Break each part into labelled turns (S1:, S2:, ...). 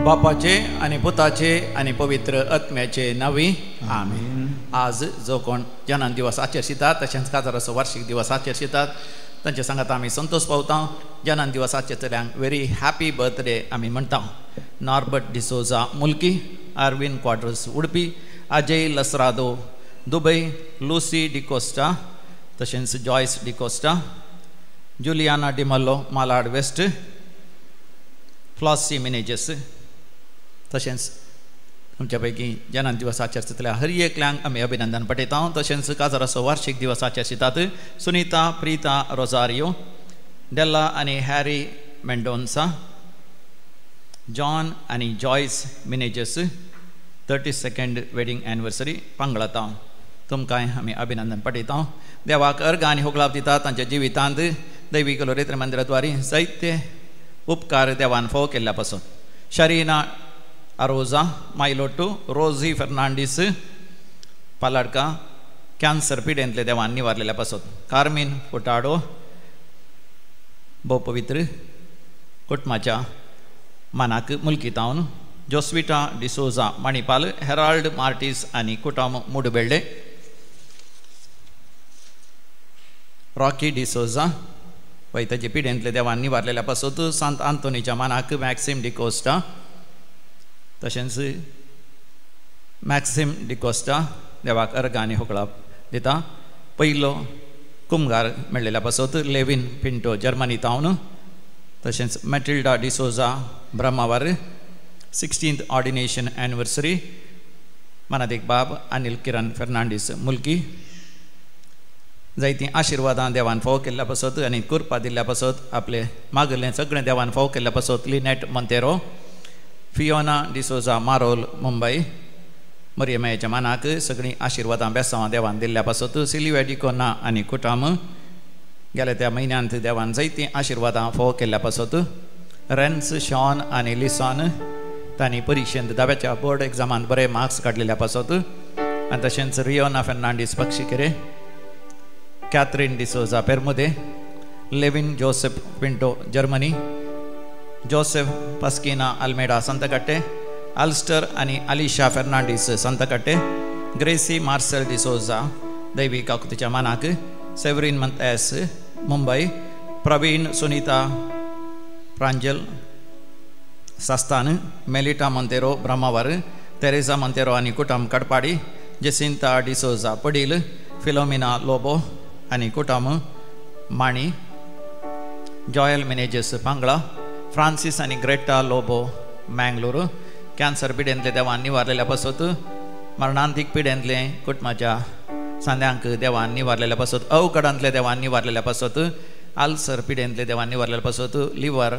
S1: बापाचे आणि पुताचे आणि पवित्र आत्म्याचे नावी आमेन. आज जो कोण जन्म दिवस आचरतात तशेंच काजाराचो वार्षिक दिवस आचरतात तांचे सांगात आमी संतोष पावता. जन्म दिवस आचरतल्यांक व्हेरी हॅपी बर्थडे आमी म्हणटा. Norbert D'Souza Mulki, Arvind Quadros Udupi, Ajay Lasrado Dubai, Lucy D'Costa तशेंच Joyce D'Costa, Juliana D'Mello Malad west, Flossy Menezes तशेंच तुमच्या पैकी जन्म दिवस आचरतल्या हर एकल्यांक आमी अभिनंदन पठयता. तशेंच काजाराचो वार्षिक दिवस आचरतात सुनीता प्रीता रोजारियो, डेल्ला आनी हॅरी मेंडोन्सा, जॉन आनी जॉयस मिनेजेस 32nd वेडिंग एनिवर्सरी पांगळता. तुमकांय आमी अभिनंदन पठयता. देवाक अर्घ आनी होगलाप दिता. तांच्या जिवितांत दैवी कलोरेत्र मंदिराद्वारी जायते उपकार देवान फोव केल्ल्या पासून शरीना अरोजा, मायलोटू, रोजी फर्नांडीस पालाडका कॅन्सर पिडेंतले देवान निवारलेल्या पासून कार्मिन फुटाडो भोव पवित्र कुटुंबाच्या मनाक मुल्कितावन, जोस्विटा डिसोजा मणिपाल, हेराल्ड मार्टीस आनी कुटुंब मुडबेळ्ळे, रॉकी डिसोजा वैताचे पिडेंतले देवान निवारलेल्या पासून सांत आंतोनीच्या मनाक मॅक्सिम डिकोस्टा तशेंच मॅक्सिम डिकोस्टा देवाक अर्घ आनी होगलाप दिता. पयलो कुमगार मेळ्ळेल्या पासून लेविन पिंटो जर्मनी तावन, तशेंच मॅटिल्डा D'Souza Brahmavar 16th ordination anniversary मनादेक बाब अनिल किरण फर्नांडीस मुल्की. जायतीं आशिर्वादां देवान फोव केल्ल्या पासून आनी कृपा दिल्ल्या पासून आपले मागलें सगळें देवान फोव केल्ल्या पासून लिनेट मोंतेरो, फियोना डिसोजा मारोल मुंबय, मरियमायेच्या मनाक सगळीं आशिर्वादां बेसांवां देवान दिल्ल्या पासून सिल्विया डिकोना आनी कुटुंब गेल्या त्या म्हयन्यांत देवान जायतीं आशिर्वादां फोव केल्ल्या पासून रेन्स शॉन आनी लिसॉन तांणी परिक्षेंत 10व्या बोर्ड एग्जामांत बरे मार्क्स काडलेल्या पासून आनी तशेंच Riona Fernandes Pakshikere, Catherine D'Souza Permude, Levin Joseph Pinto Germany, Joseph Paskina Almeida Santhekatte, Alster आनी Alisha Fernandes Santhekatte, Gracy Marcel D'Souza दैवी काकुतीच्या मनाक, सेवरीन मंतेस Mumbai, Praveen Sunita Pranjal Sasthan, Melita Monteiro Brahmavar, Teresa Monteiro आनी कुटुंब Kadpadi, Jacinta D'Souza Padil, Philomena Lobo आनी कुटुंब Mani, Joyel Menezes Pangala, Francis आनी ग्रेटा लोबो मँगलोर कॅन्सर पिडेंतले देवान निवारलेल्या पासून मरणांतीक पिडेंतले कुटुंबाच्या सांद्यांक देवान निवारलेल्या पासून अवकडांतले देवान निवारलेल्या पासून आल्सर पिडेंतले देवान निवारलेल्या पासून लिवर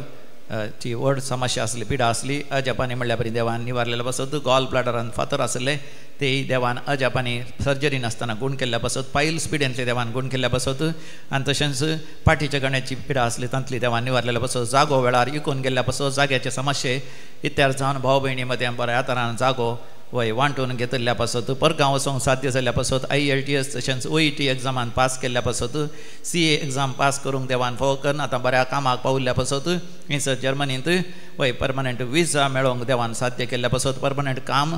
S1: ची व्हड समस्या आसली पिडा आसली अजापानी म्हणल्या परी देवान निवारलेल्या पासून गॉल ब्लॅडरान फातर आसले तेय देवान अजापानी सर्जरी नासतना गुण केल्ल्या पासून पायल्स पिडेंतले देवान गुण केल्ल्या पासून आनी तशेंच पाठीच्या गण्याची पिडा आसली तांतली देवान निवारलेल्या पासून जागो वेळार इकून गेल्ल्या पासून जाग्याचे समस्ये इत्यार जावन भाव भयणी मदें बऱ्या तरान जागो वय वांटून घेतल्या पासून परगांव वचोंक साध्य जाल्ल्या पासून IELTS तशेंच OET एग्जामान पास केल्ल्या पासून CA एग्जाम पास करूंक देवान फोव करून आतां बऱ्या कामाक पावल्ल्या पासून थंयसर जर्मनींत वय परमनंट विजा मेळोवंक देवान साध्य केल्ल्या पासून परमनंट काम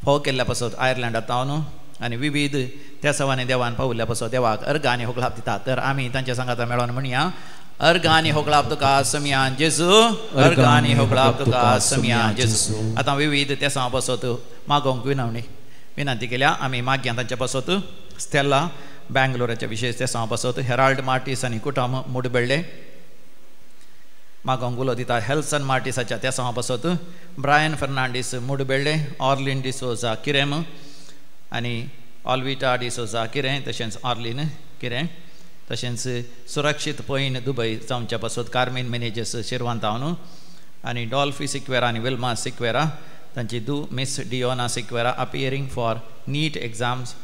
S1: फोव केल्ल्या पासून आयर्लंडांत तावन आनी विविध त्या सवानी देवान पावल्ल्या पासून देवाक अर्घ आनी होगलाप दिता. तर आमी तांच्या सांगाता मेळोन म्हणया अर्घ आनी होगलाप तुका समियान जेजू, अर्घ आनी होगलाप तुका समियान जेजू. आतां विविध त्या सवा पासून मागोवंक विनंती केल्या. आमी मागया तांच्या पासून स्टेला बँगलोराच्या विशेष त्या सवा पासून हेराल्ड मार्टीस आनी कुटुंब मुडबेळ्ळे मागोवंक उलो दिता. हेल्सन मार्टिसाच्या त्या सवा पासून ब्रायन फर्नांडीस मुडबेळ्ळे, ऑर्लिन डिसोजा किरेम आनी ऑल्विटा डिसोजा किरें तशेंच ऑर्लिन किरें तशेंच सुरक्षीत पयण दुबय जावच्या पासून कार्मिन मेनेजेस शिरवांतावन आनी डॉल्फी सिक्वेरा आनी विल्मा सिक्वेरा तांची miss Diona Sequeira appearing for NEET exams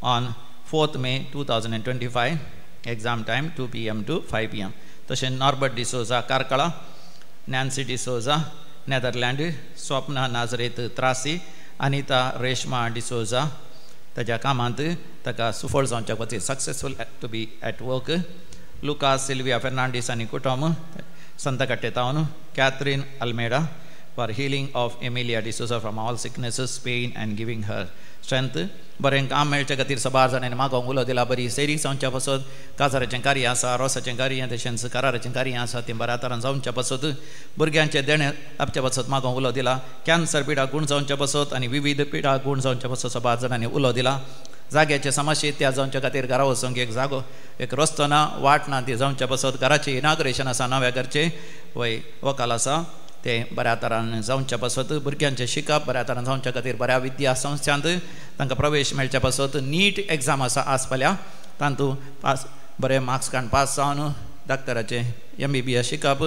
S1: on 4th May 2025 exam time 2 PM to 5 PM. तशेंच Norbert D'Souza Karkala, Nancy D'Souza, Netherlands, Swapna Nazareth Trasi, Anita Reshma D'Souza ताच्या कामांत ताका सुफळ जावच्या खातीर successful to be at work. Lucas Sylvia Fernandes आनी कुटुंब संता कट्टे टावन. Catherine Almeida for healing of Emilia D'Souza from all sicknesses pain and giving her strength. बरें काम मेळच्या खातीर सबार जाणांनी मागोवंक उलो दिला. बरी सैरीक जावच्या पासत काजाराचें कार्य आसा, रोसाचें कार्य तशेंच कराराचें कार्य आसा तें बऱ्या तरान जावच्या पासत भुरग्यांचे देणे आपच्या पासत मागोवंक उलो दिला. कॅन्सर पिडाक गूण जावच्या पासत आनी विविध पिडाक गूण जावच्या पासत सबार जाणांनी उलो दिला. जाग्याचे समस्या त्या जावच्या खातीर घरा वचूंक एक जागो एक रस्तो ना, वाट ना, ती जावच्या पासत घराचें इनाग्रेशन आसा नव्या घरचें वय वकाल आसा ते बऱ्या तरान जावच्या पासत भुरग्यांचें शिकप बऱ्या तरान जावच्या खातीर बऱ्या विद्या संस्थांत तांकां प्रवेश मेळच्या पासत नीट एग्जाम आसा आसपाल्या तातूंत पास बरे मार्क्स काडून पास जावन डॉक्टराचें MBBS शिकप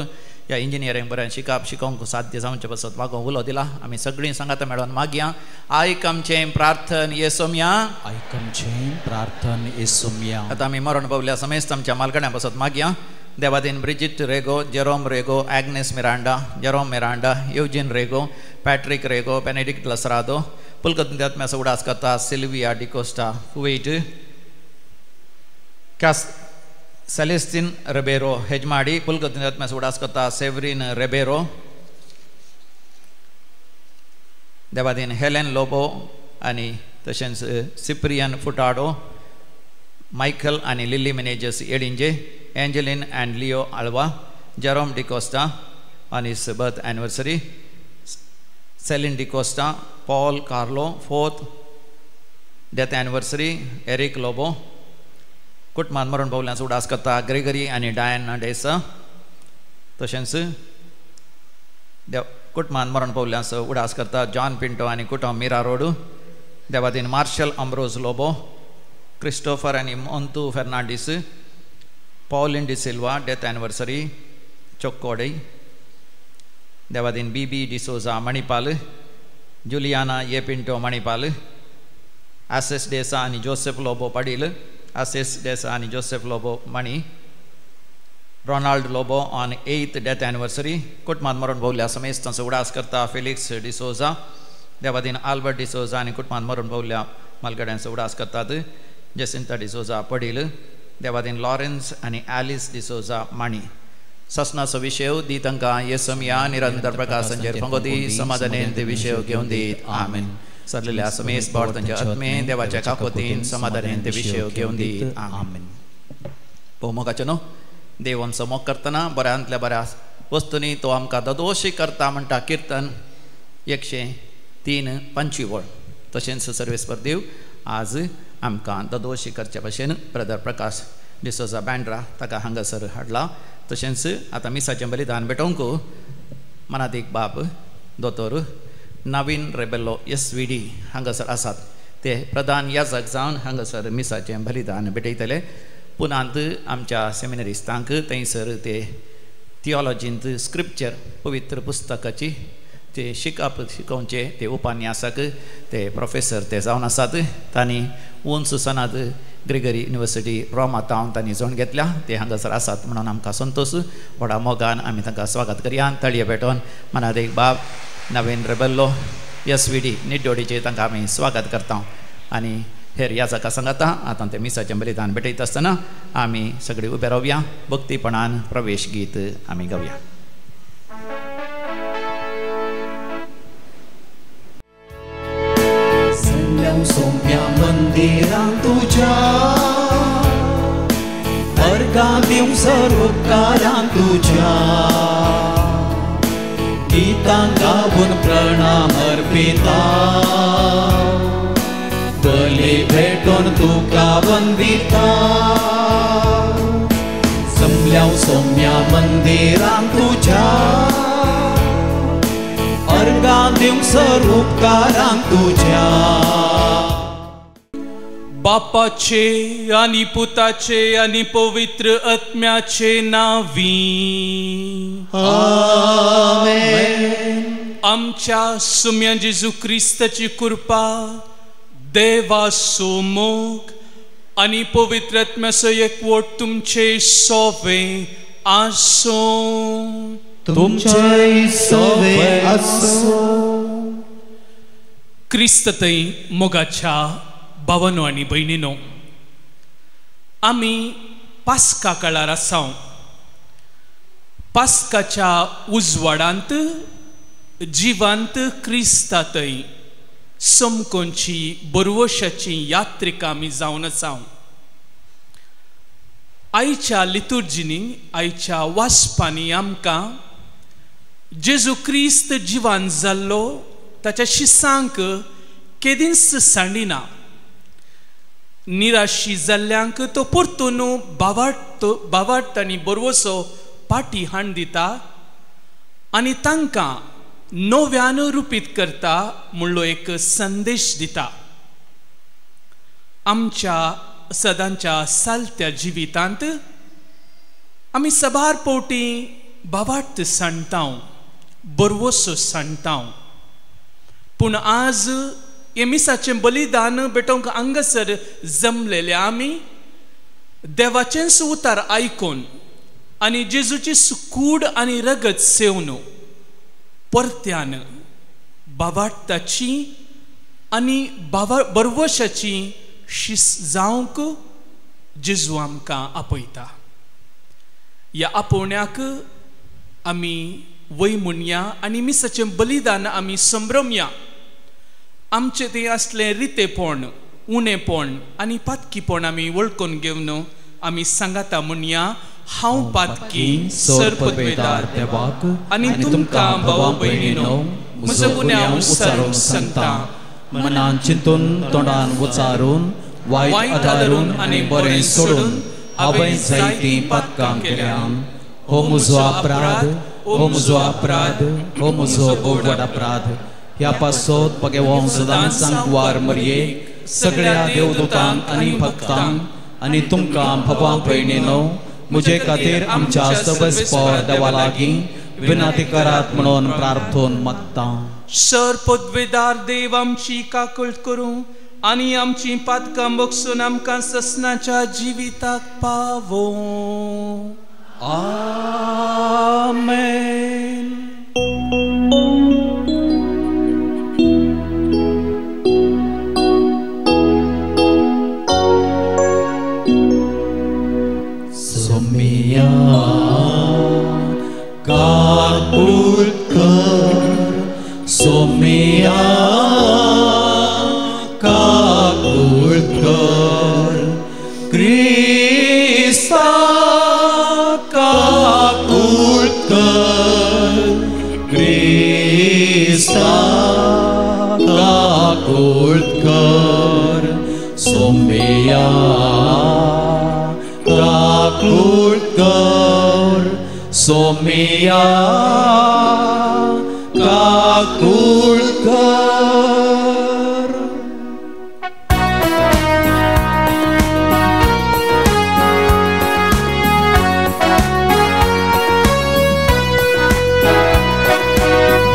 S1: या इंजिनियरींग बरें शिकोवंक साध्य जावचें पासत मागोवंक उलो दिला. आमी सगळीं सांगात मेळोन मागया. आयक आमचें प्रार्थन येसोम्या,
S2: आयक आमचें प्रार्थन येसोम्या.
S1: आतां आमी मरण पावल्या समेस्त आमच्या मालकड्या पासत मागया. देवादीन Bridget Rego, Jerome Rego, Agnes Miranda, Jerome Miranda, Eugene Rego, Patrick Rego, Benedict Lasrado, पुलकत्म्यास उडास करता Sylvia D'Costa Kuwait, Celestine Rebello Hejamadi, पुलकत्म्यास उडास करता सेवरीन रेबेरो. देवादीन हेलेन लोबो आनी तशेंच सिप्रियन फुटाडो, मायकल आनी Lily Menezes Edinje, Angeline and Leo Alva, Jerome D'Costa on his birth anniversary, Celine D'Costa, Paul Carlo 4th death anniversary, Eric Lobo. कुटुंबान मरण पावल्यांचो उडास करता ग्रेगरी आनी डायना डेसा. तशेंच कुटुंबान मरण पावल्यांचो उडास करता जॉन पिंटो आनी कुटुंब मिरा रोड. देवादीन मार्शल अम्ब्रोज लोबो, क्रिस्टोफर आनी Montu Fernandes, Pauline D'Silva death anniversary चोक्कोडे. देवादीन बीबी डिसोजा मणिपाल, जुलियाना ये पिंटो मणिपाल, आसेस डेसा आनी जोसेफ लोबो पडील, आसेस डेसा आनी Joseph Lobo Mani. Ronald Lobo on 8th death anniversary. कुटुंबान मरण पावल्या समेस्त तांचो उडास करता फेलिक्स डिसोजा. देवादीन आल्बर्ट डिसोजा आनी कुटुंबान मरण पावल्या मालगड्यांचो उडास करतात जेसिंता डिसोजा पडील. देवादीन लॉरेन्स आनी ॲलिस डिसोजा माणी. ससनाचो विशय दी तांकां येसोम्या निरंतर प्रकाशांचेर पंगोती समाधानेन ते विशय घेवन दीत. आमेन. सरलेल्या समेस्त बाळ तांच्या आत्मे देवाच्या काकोतीन समाधानेन ते विशय घेवन दीत. आमेन. मोगाचें न्हू देव आमचो मोग करतना बऱ्यांतल्या बऱ्या वस्तूंनी तो आमकां ददोशी करता म्हणटा किर्तन 103:25. तशेंच सर्वेस्पर देव आज आमकां ददोशी करचे भशेन ब्रदर प्रकाश डिसोजा बँड्रा ताका हांगासर हाडला. तशेंच आतां मिसाचें बलिदान भेटोवंक मनात एक बाब दोतोर नवीन रेबेलो SVD हांगासर आसात. ते प्रधान याजक जावन हांगासर मिसाचें बलिदान भेटयतले. पुनांत आमच्या सेमिनरिस्तांक थंयसर ते थियोलॉजींत स्क्रिप्चर पवित्र पुस्तकाची ते शिकोवचे ते उपन्यासक ते प्रोफेसर ते जावन आसात. तांणी उंच सनात ग्रेगरी युनिवर्सिटी रोमांतावन तांणी जोण घेतल्या. ते हांगासर आसात म्हणून आमकां संतोश व्हडा मोगान आमी तांकां स्वागत करया. तळये भेटोवन मनात एक बाब नवीन रेबेल्लो SVD निड्डोडीचे तांकां आमी स्वागत करता. आनी हेर याजकां सांगाता आतां ते मिसाचें बलिदान भेटयता आसतना आमी सगळीं उबे रावया. भक्तीपणान प्रवेश गीत आमी गावया.
S2: सोम्या मंदिरांत तुज्या वर्गां दिवं सर्वोपकारांत तुज्या गितां गावून प्रणाम अर्पिता बली भेटोन तुका वंदिता. जमल्या सोम्या मंदिरांत तुज्या वर्गां दिवं सर्वोपकारांत तुज्या
S3: बापाचे आणि पुताचे आणि पवित्र आत्म्याचे नावी
S2: आमेन.
S3: आमच्या सुम्या जेजू ख्रिस्ताची कृपा देवाचो मोग आणि पवित्र आत्म्याचो एकवट तुमचे सोवे आसो.
S2: तुमचे सवे असो.
S3: क्रिस्त थंय मोगाच्या भावांनो आनी भयणीनो, आमी पास्का काळार आसा. पास्काच्या उजवाडांत जिवांत क्रिस्ता थंय समकोनची बरवशाची यात्रिका आमी जावन आसा. आयच्या लितुर्जीनी, आयच्या वाचपांनी आमकां जेजू क्रिस्त जिवान जाल्लो ताच्या शिसांक केदींच सांडिना. निराशी जाल्ल्यांक तो परतून बावाट आनी बरवसो पाटी हाण दिता आनी तांकां नव्यान रुपीत करता म्हणलो एक संदेश दिता. आमच्या सदांच्या सालत्या जिवितांत आमी सबार पोवटी बावाट सांडटा, बरवसो सांडटा. पूण आज हे मिसाचें बलिदान बेटोंक हांगासर जमलेले आमी देवाचेंच उतार आयकून आनी जेजूची सुकूड आनी रगत सेवन परत्यान बावाटाची आनी बरवशाची शीस जावंक जेजू आमकां आपयता. ह्या आपोवण्याक आमी वय म्हणया आनी मिसाचें बलिदान आमी संभ्रमया. आमचें तें असलें रितेपण, उणेपण आनी पातकीपण आमी वळखून घेवन आमी सांगाता म्हणया, हांव पातकी सरपदवेदार देवाक आनी तुमकां भावा भयणीनो म्हजो गुन्यांव उच्चारून सांगता.
S2: मनान चिंतून तोंडान उच्चारून वायट आदारून आनी बरें सोडून हांवें जायतीं पातकां केल्यान. हो म्हजो अपराध, हो म्हजो अपराध, हो म्हजो बोवड अपराध. ह्या पासत पगेवोंक सदांच सांगवार मरयेक, सगळ्या देवदूतांक आनी भक्तांक आनी तुमकां भावा भयणीनो म्हजे खातीर आमच्या सबस्पर देवा लागीं विनंती करात म्हणून प्रार्थोन मागता.
S3: सरपदवेदार देव आमची काकूळ करूं आनी आमची पातकां बगसून आमकां ससनाच्या जिविताक पावो.
S2: आमेन. सोमिया काकूळ कर, सोमिया काकूळ कर, क्रिस्ता काकूळ कर, क्रिस्ता काकूळ कर. सोमिया काकूळ कर, सोमिया काकूळ कर.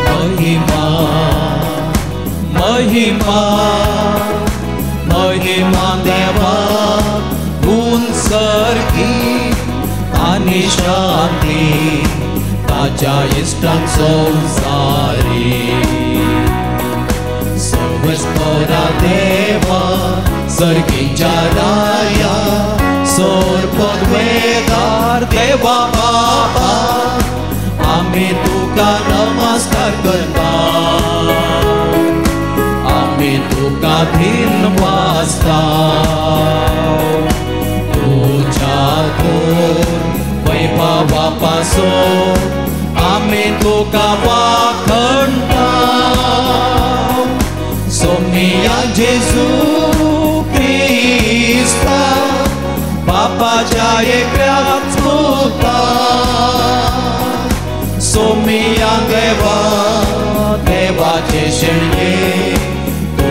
S2: महिमा महिमा महिमा देवा उंचरगी आनी शांती ताच्या इश्टांक संवसारी. सर्वस्परा देवा सर्गीच्या राया, सरपदवेदार देवा बाबा, आमी तुका नमस्कार करता. आमी तुका दिन वाजता. तुझ्या वैभवा पासून आमी तुका वाखणटा. सोमिया जेजू क्रिस्ता बापाच्या एकल्याच पुता. सोमिया देवा देवाचे शेणये, तू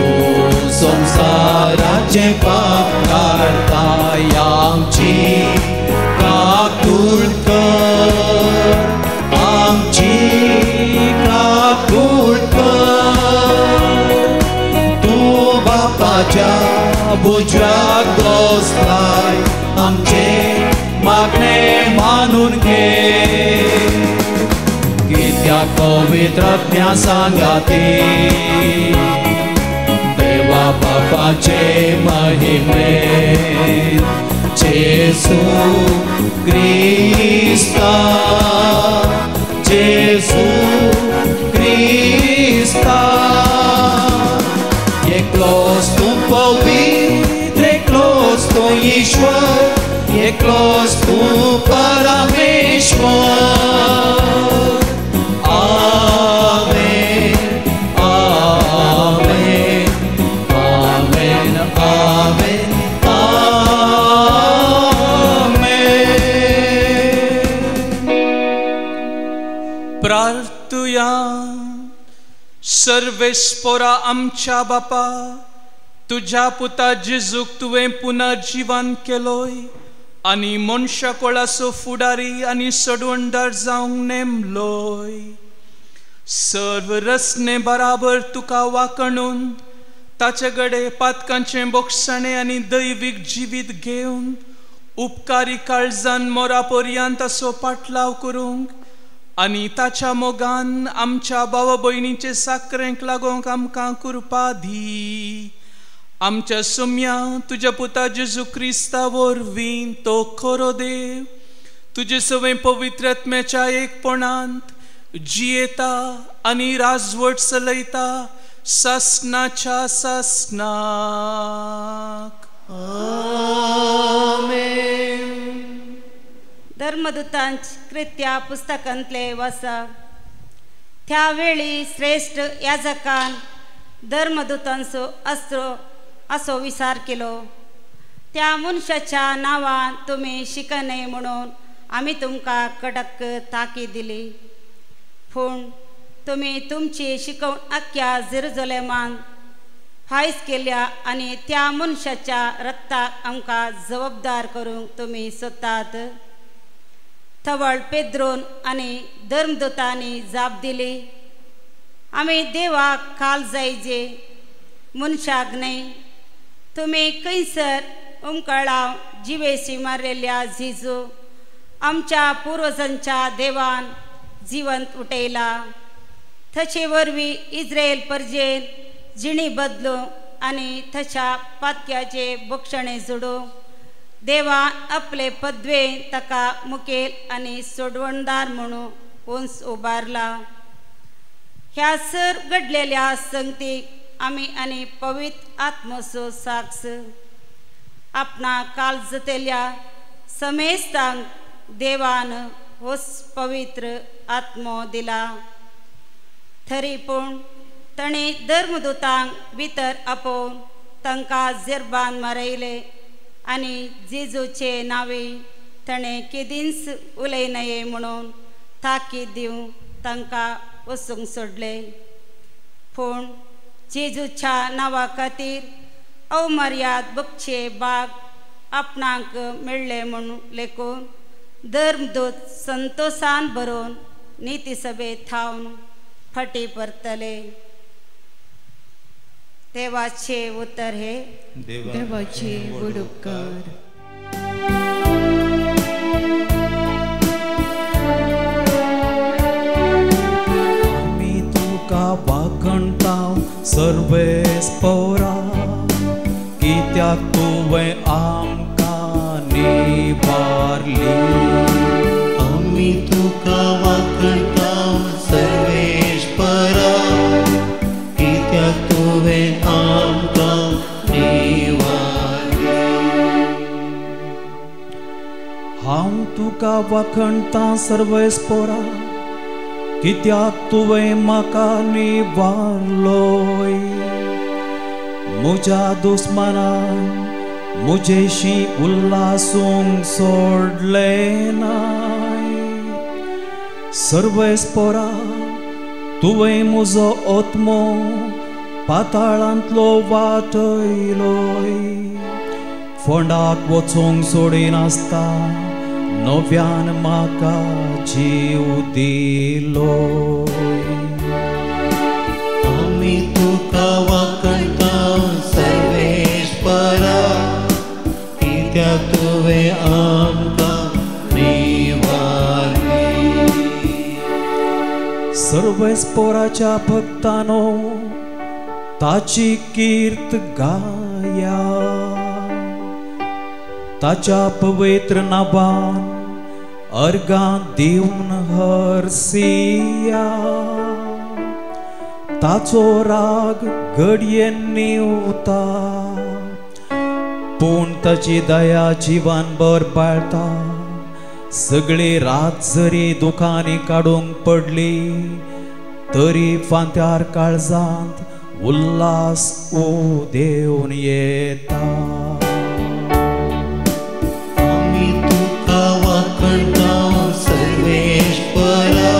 S2: संसाराचे पाप काढता. आमची काकूळ कर, आमची काकूळ कर. तू बापाच्या बुजव्याक बसलाय, आमचे मागणे मानून घे. पवित्रज्ञा सांगाती देवा बापाचे महिमे जेसू क्रिस्ता जेसू क्रिस्ता एकलोस तू पवित्र एकलोस तू ईश्वर एकलोस तू परमेश्वर
S3: प्रार्थुया सर्वेस्पोरा आमच्या बापा तुझ्या पुता जेजूक तुवें पुनर्जीवन केलोय आनी मनशा कोळाचो फुडारी आनी सडवणदार जावंक नेमलोय सर्व रचने बराबर तुका वाकणून ताचे गडे पातकांचे बोगसाणे आनी दैवीक जिवीत घेवन उपकारी काळजान मोरा पर्यंत असो पाटलाव करूंक आनी ताच्या मोगान आमच्या भाव भयणीचे साकरेंक लागोंक आमकां कृपा दी आमच्या सुम्या तुझ्या पुता जेजू क्रिस्ता वरवीं तो खरो देव तुजे सवय पवित्रत्म्याच्या एकपणांत जियेता आनी राजवट चलयता सासनाच्या सासनाक
S4: आमेन. धर्मदूतांच कृत्या पुस्तकांतले वाचा त्या वेळी श्रेष्ठ याजकान धर्मदूतांचो असो विचार केलो त्या मनशाच्या नांवान तुमी शिकणे म्हणून आमी तुमकां कडक ताकीद दिली पूण तुमी तुमची शिकवण आख्या जेरुसलेमान फायज केल्या आनी त्या मनशाच्या रक्ताक आमकां जबाबदार करूंक तुमी सोदतात थवळ पेद्रोन आनी धर्मदूतांनी जाप दिली आमी देवाक काल जायजे मनशाक न्हय तुमी खंयसर उमकळाव जिवेशी मारलेल्या जेजू आमच्या पुर्वजांच्या देवान जिवंत उठयला थचे वरवीं इस्रायल परजेन जिणी बदलूंक आनी थच्या पातक्याचे बक्षणे जोडूंक देवान आपले पदवेन ताका मुखेल आनी सोडवणदार म्हणून वंस उबारला ह्या सर घडलेल्या संगतीक आमी आनी पवित्र आत्मसो साक्ष आपणा काल जतेल्या समेस्तांक देवान होस पवित्र आत्मो दिला तरी पूण ताणें धर्मदूतांक भितर आपोवन तांकां जेरबान मारयले आनी जेजूचे नांवे ताणें केदींच उलयनये म्हणून ताकीद दिवंक तांकां वचूंक सोडले पूण जेजूच्या नांवा खातीर अवमर्याद बक्षे बाग आपणाक मेळ्ळे म्हणून लेखून धर्मदूत संतोषान भरून नितीसभेत थावन फाटी परतले देवाचे उतर हे
S5: देवाचे उपकार
S2: आमी तुका वाखणटाव सर्वेस पौरा कित्याक तुवें आमकां निबारली
S6: आमी तुका वाखणटाव सर्वेश परा कित्याक तुवें आमकां निबारली
S2: हांव तुका वाखणटां सर्वेस पौरा कित्याक तुवें म्हाका निबारलोय म्हज्या दुस्मानान मुजेशी उल्हासूंक सोडलें नाय सर्वेस्पोरा तुवें म्हजो आत्मो पाताळांतलो वाटयलोय फोंडाक वचोंक सोडिनासता नव्यान म्हाका जीव दिलोय
S6: आमी तुका वाखणटाव सर्वेश्वरा कित्याक तुवें आमकां निबारली
S2: सर्वेस्पोराच्या भक्तानो ताची कीर्त गाया, ताच्या पवित्र नावान अर्गां दिवन हरसिया, ताचो राग घडयेंनी उता, पूण ताची दया जिवानभर बाळता. सगळी रात जरी दुखांनी काडूंक पडली तरी फांत्यार काळजांत उल्हास उदेवन येता.
S6: आमी तुका वाखणटा सर्वेश्वरा,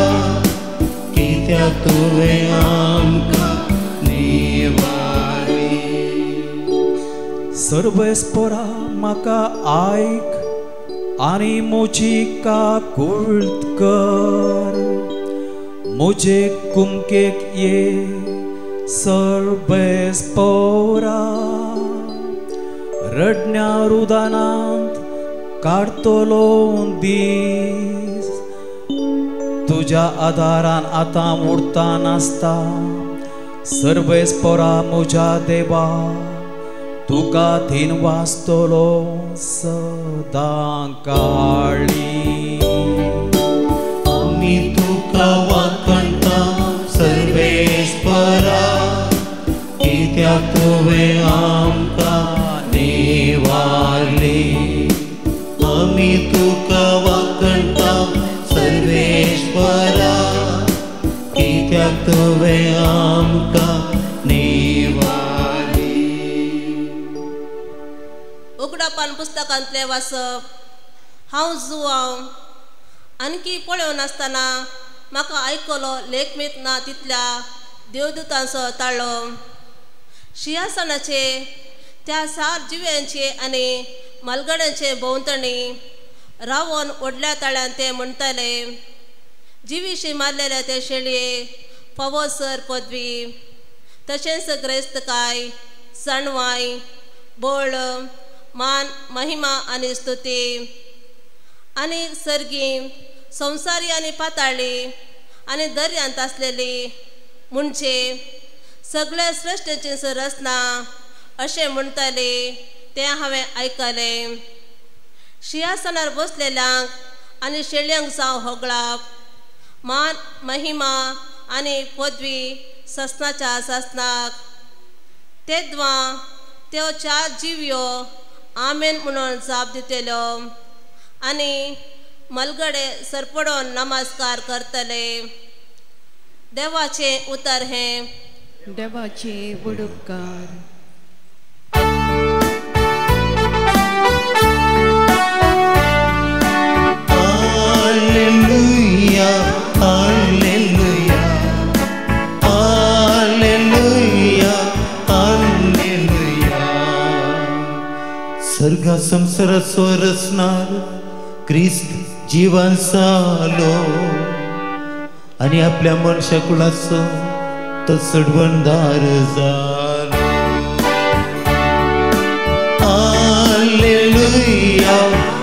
S6: कित्याक तुवें आमकां निवारली.
S2: सर्वेस्पोरा म्हाका आयक आनी म्हजी काकूळट कर, म्हजे कुमकेक ये सर्वेस्पोरा. रडण्या रुदानांत काडतलो दीस, तुज्या आदारान आतां उरता नासता. सर्वेस्पोरा म्हज्या देवा, तुका थीन वाचतलो सदां काळी.
S6: आमी तुका वाखणटा सर्वेश्वरा, कित्याक तुवें आमकां निवारली. आमी तुका वाखणटा सर्वेश्वरा, कित्याक तुवें आमकां निवारली.
S7: उगडापान पुस्तकांतले वाचप. हांव जुवांव आणकी पळोव नासतना म्हाका आयकलो लेख मेतना तितल्या देवदूतांचो ताळो. सिंहासनाचे त्या सार जिव्यांचे आनी मलगड्यांचे भोंवतणी रावोन व्हडल्या ताळ्यान ते म्हणटाले, जिवीशी मारलेले ते शेळये फावो सर पदवी, तशेंच क्रेस्तकाय, सणवाय, बोळ, मान, महिमा आनी स्तुती आनी सर्गी, संवसारी आनी पाताळी आनी दर्यांत आसलेली म्हणजे सगळे सृश्टीची रचना अशें म्हणटाले तें हांवें आयकलें. सिंहासनार बसलेल्यांक आनी शेळयांक जावं होगळाप, मान, महिमा आनी पदवी ससनाच्या ससनाक. तेद्वां त्यो चार जिव्यो आमेन म्हणून जाप दितल्यो आनी मलगडे सरपडोन नमस्कार करतले. देवाचें उतर हें.
S5: देवाचे वडुपकार.
S6: Hallelujah, hallelujah, hallelujah, hallelujah. सर्गा संसार स्वरसनार क्रिस्त जीवन जालो आणि आपल्या मनशा कुळाचो तो सडवणदार जालो. Hallelujah,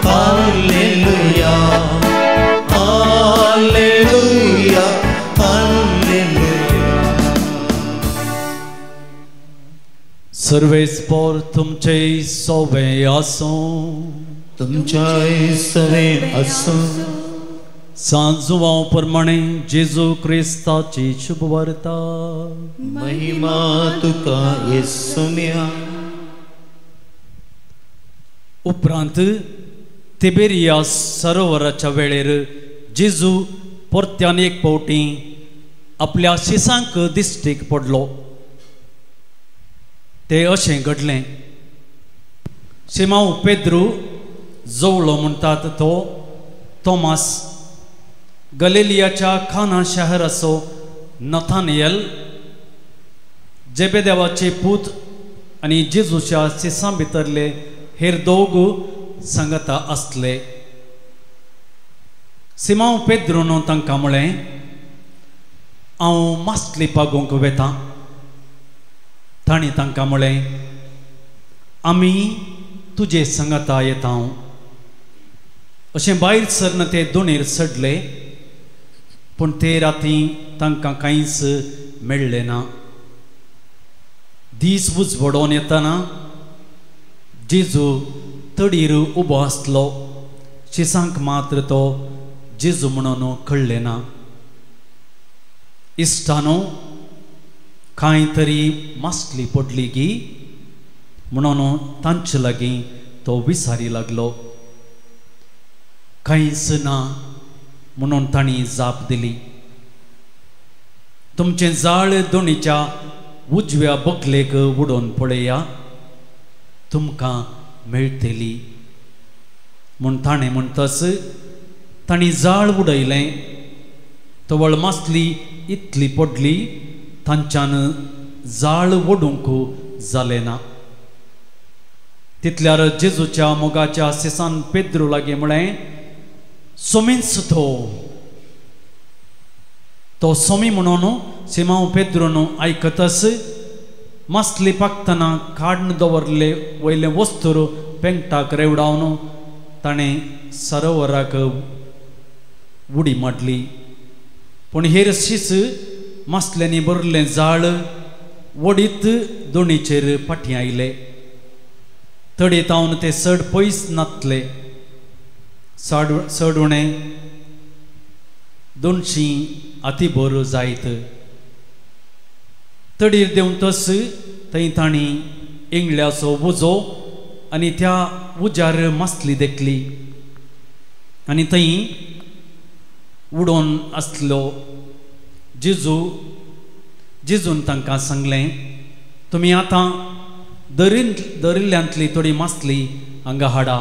S6: hallelujah, hallelujah, hallelujah.
S2: सर्वेस्पोर तुमचे सोबे आसूं,
S6: तुमच्या सवे असो.
S2: सांजुवां प्रमाणे जेजू क्रिस्ताची शुभ वार्ता.
S6: महिमा तुका येसुम्या.
S2: उपरांत तिबेरिया सरोवराच्या वेळेर जेजू परत्यान एक फावटी आपल्या शिसांक दिश्टीक पडलो. ते अशें घडलें. शिमांव पेद्रू जवळो म्हणटात तो तोमास, गलिलियाच्या खाना शहराचो नथानियल, जेबेदेवाचे पूत आनी जेजूच्या शिसां भितरले हेर दोग सांगता आसले. सिमांव पेद्रून तांकां म्हळें, हांव मासली पागोवंक वेतां. तांणी तांकां म्हळें, आमी तुजे सांगता येता. अशें भायर सरन ते दोणेर सडले पूण ते राती तांकां कांयच मेळ्ळें ना. दीस उजवडोन येतना जेजू तडीर उबो आसलो. शिसांक मात्र तो जेजू म्हणून कळ्ळें ना. इश्टानो, कांय तरी मासली पडली गी म्हणून तांचे लागीं तो विचारी लागलो. कांयच ना म्हणून तांणी जाप दिली. तुमचें जाळ दोणीच्या उजव्या बकलेक उडोवन पळया, तुमकां मेळटली म्हूण ताणें म्हणटच तांणी जाळ उडयलें. तवळ मासली इतली पडली तांच्यान जाळ ओडूंक जालें ना. तितल्यार जेजूच्या मोगाच्या सिसान पेद्रू लागीं म्हळें, सोमींच तो सोमी म्हणून सिमांव पेद्रून आयकतच मासली पाकतना काडून दवरले वयले वस्तूर पेंगटाक रेवडावन ताणें सरोवराक उडी मारली. पूण हेर शीस मासल्यांनी भरलें जाळ वडीत दोणीचेर फाटीं आयलें. तडीत हावन ते चड पयस नातले. चड उणें 200 हातीभर जायत. तडीर देंवतच थंय तांणी इंगळ्याचो उजो आनी त्या उजार मासली देखली आनी थंय उडोवन आसलो. जेजून तांकां सांगलें, तुमी आतां दरिल्ल्यांतली थोडी मासली हांगा हाडा.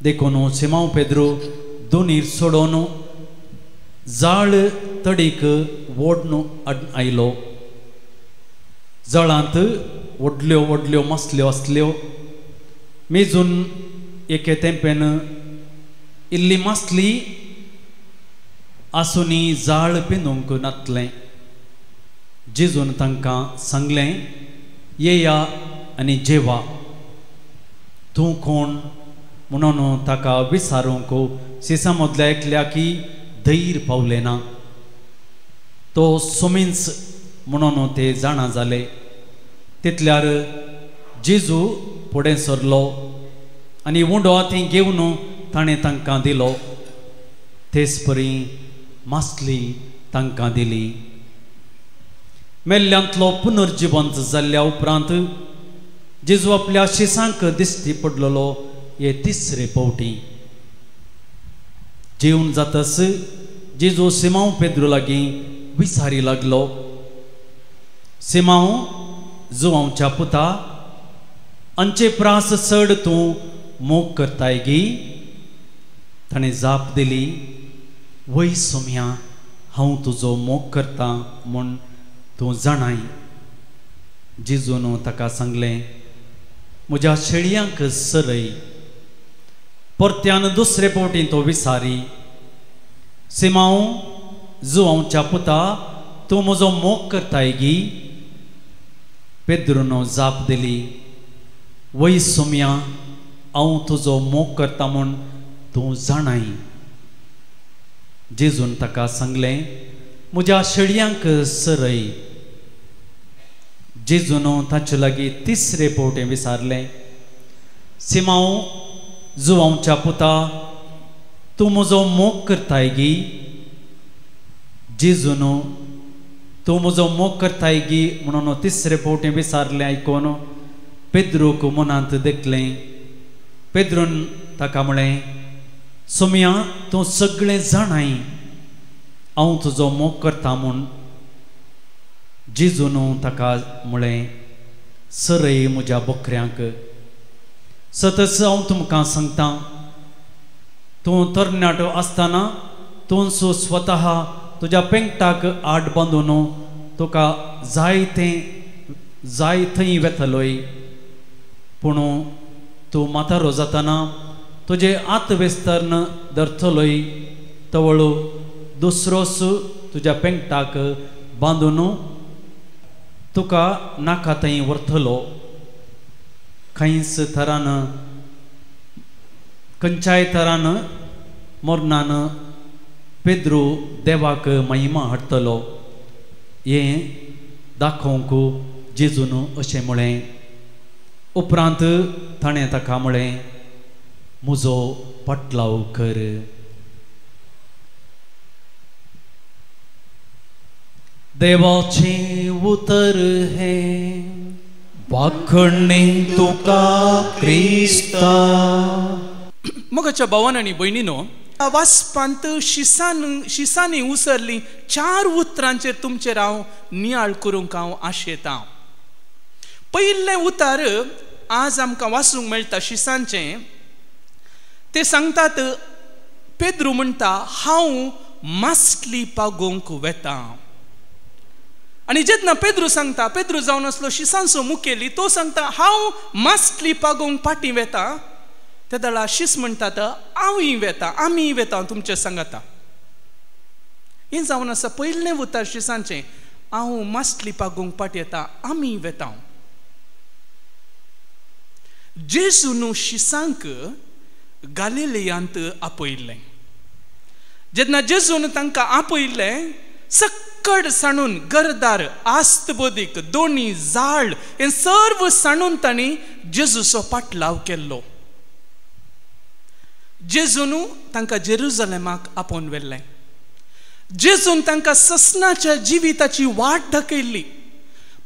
S2: देखून सिमांव पेद्रू दोनीर सोडून जाळ तडीक ओडून आयलो. जळांत व्हडल्यो व्हडल्यो मासल्यो आसल्यो. मेजून एके तेंपेन इल्ली मासली आसुनी जाळ पिंदूंक नातलें. जेजून तांकां सांगलें, येया आनी जेवा. तूं कोण म्हणून ताका विचारूंक सिसा मदल्या एकल्या की धैर पावलें ना. तो सोमींच म्हणून ते जाणा जाले. तितल्यार जेजू फुडें सरलो आनी उंडो हाती घेवन ताणें तांकां दिलो. तेच परी मासली तांकां दिली. मेल्ल्यांतलो पुनर्जिवंत जाल्ल्या उपरांत जेजू आपल्या शिसांक दिश्टी पडलेलो हे तिसरे फावटी. जेवून जातच जेजू सिमांव पेद्रू लागीं विचारी लागलो, सिमांव, जुवांवच्या पुता, अंचे प्रास चड तूं मोग करताय गी. ताणें जाप दिली, वय सोम्या, हांव तुजो मोग करता म्हूण तूं जाणाय. जेजून ताका सांगलें, म्हज्या शेळयांक सरय. परत्यान दुसरे फावटी तो विचारी, सिमांव, जुवांवच्या पुता, तूं म्हजो मोग करताय गी. पेद्रून जाप दिली, वय सोम्या, हांव तुजो मोग करता म्हूण तूं जाणाय. जेजून ताका सांगलें, म्हज्या शेळयांक सरय. जेजून ताचे लागीं तिसरे फावटी विचारलें, सिमांव, जुवांवच्या पुता, तूं म्हजो मोग करताय गी. जेजून तूं म्हजो मोग करताय गी म्हणून तिसरे फावटी विचारलें आयकून पेद्रूक मनांत देखलें. पेद्रून ताका म्हळें, सोम्या, तूं सगळें जाणाय, हांव तुजो मोग करता म्हूण. जेजून ताका म्हळें, सरय म्हज्या बकऱ्यांक. सतच हांव तुमकां सांगतां, तूं तरणाटो आसतना तूं स्वता तुज्या पेंगटाक आड बांदून तुका जाय थंय वेतलोय. पूण तूं म्हातारो जातना तुजे आत वेस्तान धरतलोय तवळ दुसरोस तुज्या पेंगटाक बांदून तुका नाका थंय व्हरतलो. खंयच तरान, खंयच्याय तरान मरणान पेद्रू देवाक महिमा हाडटलो हें दाखोवंक जेजून अशें म्हळें. उपरांत ताणें ताका म्हळें, म्हजो पाटलाव कर. देवाचें उतर हें
S6: वाखणणे तुका क्रिस्ता.
S3: मोगाच्या भावान आनी भयणीनो, वाचपांत शिसांनी उसरली 4 उतरांचेर तुमचेर हांव नियाळ करूंक हांव आशेतां. पयलें उतर आज आमकां वाचूंक मेळटा शिसांचें. ते सांगतात, पेद्रू म्हणटा, हांव मास्टली पागोवंक वेतां. आनी जेन्ना पेद्रू सांगता, पेद्रू जावन असलो शिसांचो मुखेली, तो सांगता हांव मास्टली पागोवंक फाटीं वेतां. ते दळा शिस म्हणटात, हांवूय वेतां, आमी वेतां तुमचे सांगाता. हें जावन आसा पयलें उतर शिसांचें, हांव मास्टली पागोवंक फाटीं येता, आमी वेतां. जेजून शिसांक गालिलेयांत आपयल्लें. जेन्ना जेजून तांकां आपयल्लें, सक्कड साणून गरदार, आस्तबोदीक, दोणी, जाळ हें सर्व साणून तांणी जेजूचो पाटलाव केल्लो. जेजून तांकां जेरुजलेमाक आपोवन व्हेल्लें. जेजून तांकां ससनाच्या जिविताची वाट दाखयल्ली.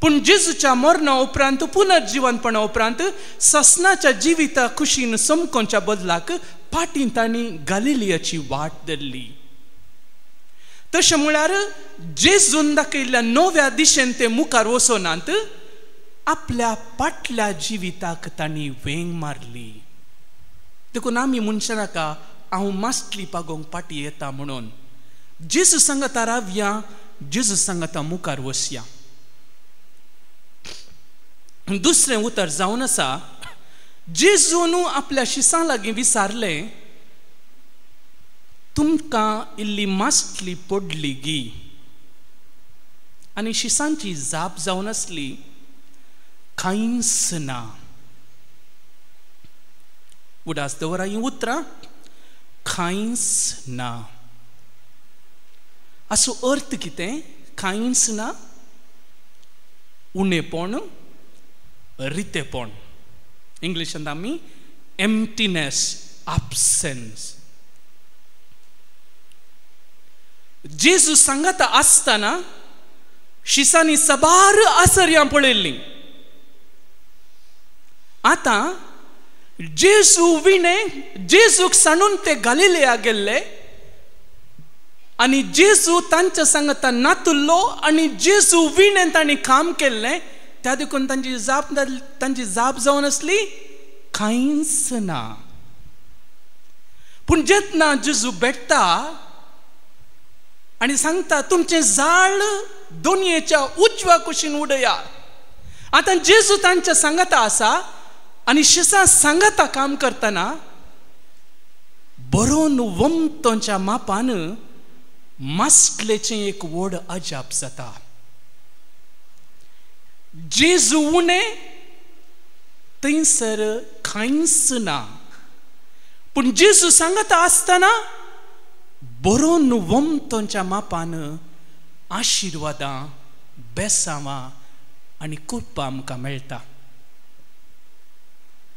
S3: पूण जेजूच्या मरणा उपरांत, पुनर्जीवनपणा उपरांत ससनाच्या जिविता खुशीन समकोवच्या बदलाक फाटीं तांणी गालिलियाची वाट धरली. तशें म्हळ्यार जेजून दाखयल्ल्या नव्या दिशेन ते मुखार वचनात, आपल्या फाटल्या जिविताक तांणी वेंग मारली. देखून आमी म्हणचे नाका हांव मास्टली पागोवंक फाटीं येता म्हणून. जेजू सांगता रावया, जेजू सांगता मुखार वसया. दुसरें उतर जावन आसा, जेजून आपल्या शिसां लागीं विचारलें, तुमकां इल्ली मास्टली पडली गी. आनी शिसांची जाप जावन आसली, कांयच ना. उडास दवरा ही उतरां, कांयच ना. हाचो अर्थ कितें? कांयच ना, उणेपण, रितेपण. इंग्लिशांत आमी एम्प्टीनेस, एब्सेंस. जेजू सांगता आसतना शिसांनी सबार आसर्यां पळयल्लीं. आतां जेजू विणें, जेजूक सांडून ते गालिलेया गेल्ले आनी जेजू तांच्या सांगता नातुल्लो आनी जेजू विणें तांणी काम केल्लें. त्या देखून तांची जाप जावन आसली, कांयच ना. पूण जेन्ना जेजू भेटता आनी सांगता, तुमचें जाळ दोनयेच्या उजव्या कुशीन उडया. आतां जेजू तांच्या सांगता आसा आनी शिसां सांगता काम करतना बरोवन वमतोच्या मापान मास्टलेचें एक व्हड अजाप जाता. जेजू उणें, थंयसर कांयच ना. पूण जेजू सांगता आसतना बरोवन वमतोच्या मापान आशिर्वादां, बेसांवां आनी कृपा आमकां मेळटा.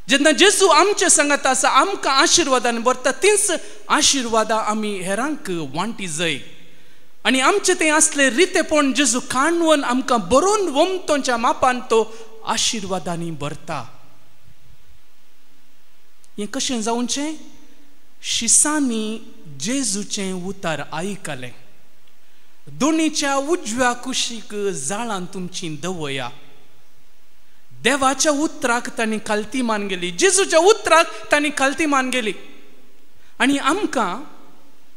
S3: जेन्ना जेजू आमचे सांगता आसा, आमकां आशिर्वादान भरता, तीच आशिर्वादां आमी हेरांक वांटी जाय. आनी आमचें तें असलें रितेपण जेजू काणवून आमकां बरोवन वमतोच्या मापान तो आशिर्वादांनी भरता. हें कशें जावचें? शिसांनी जेजूचें उतर आयकलें. दोनीच्या उजव्या कुशीक जाळां तुमची दवया. देवाच्या उतराक तांणी खालती मान गेली, जेजूच्या उतराक तांणी खालती मान गेली. आनी आमकां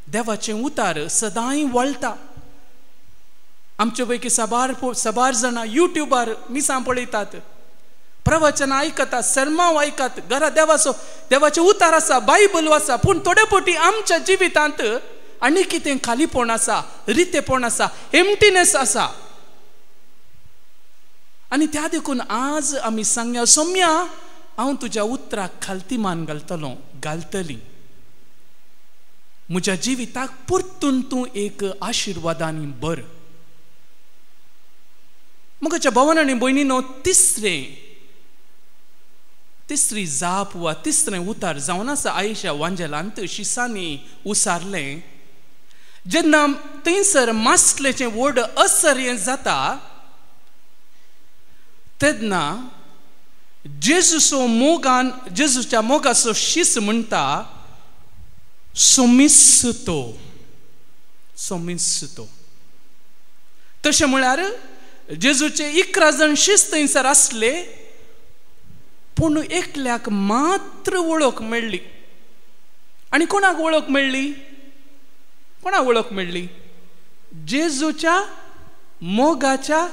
S3: देवाचें उतर सदांय वळटा. आमचे पैकी सबार जाणां युट्यूबार मिसां पळयतात, प्रवचनां आयकतात, सर्मांव आयकात, घरा देवाचें उतर आसा, बायबल वाचा. पूण थोडे फावटी आमच्या जिवितांत आनी कितें खालीपण आसा, रितेपण आसा, एम्प्टीनेस आसा. आनी त्या देखून आज आमी सांगया, सोम्या हांव तुज्या उतराक खालती मान घालतलों, घालतली. म्हज्या जिविताक परतून तूं एक आशिर्वादांनी भर. म्हज्या भावान आनी भयणीनो, तिसरी जाप वा तिसरें उतार जावन आसा आयच्या वांजेलांत शिसांनी उसारलें. जेन्ना थंयसर मास्लेचें व्हड असर्य जाता तेन्ना जेजूच्या मोगाचो शीस म्हणटा सोमिसतो. तशें म्हळ्यार जेजूचे 11 जण शिस थंयसर आसले, पूण एकल्याक मात्र वळख मेळ्ळी. आनी कोणाक वळख मेळ्ळी? जेजूच्या मोगाच्या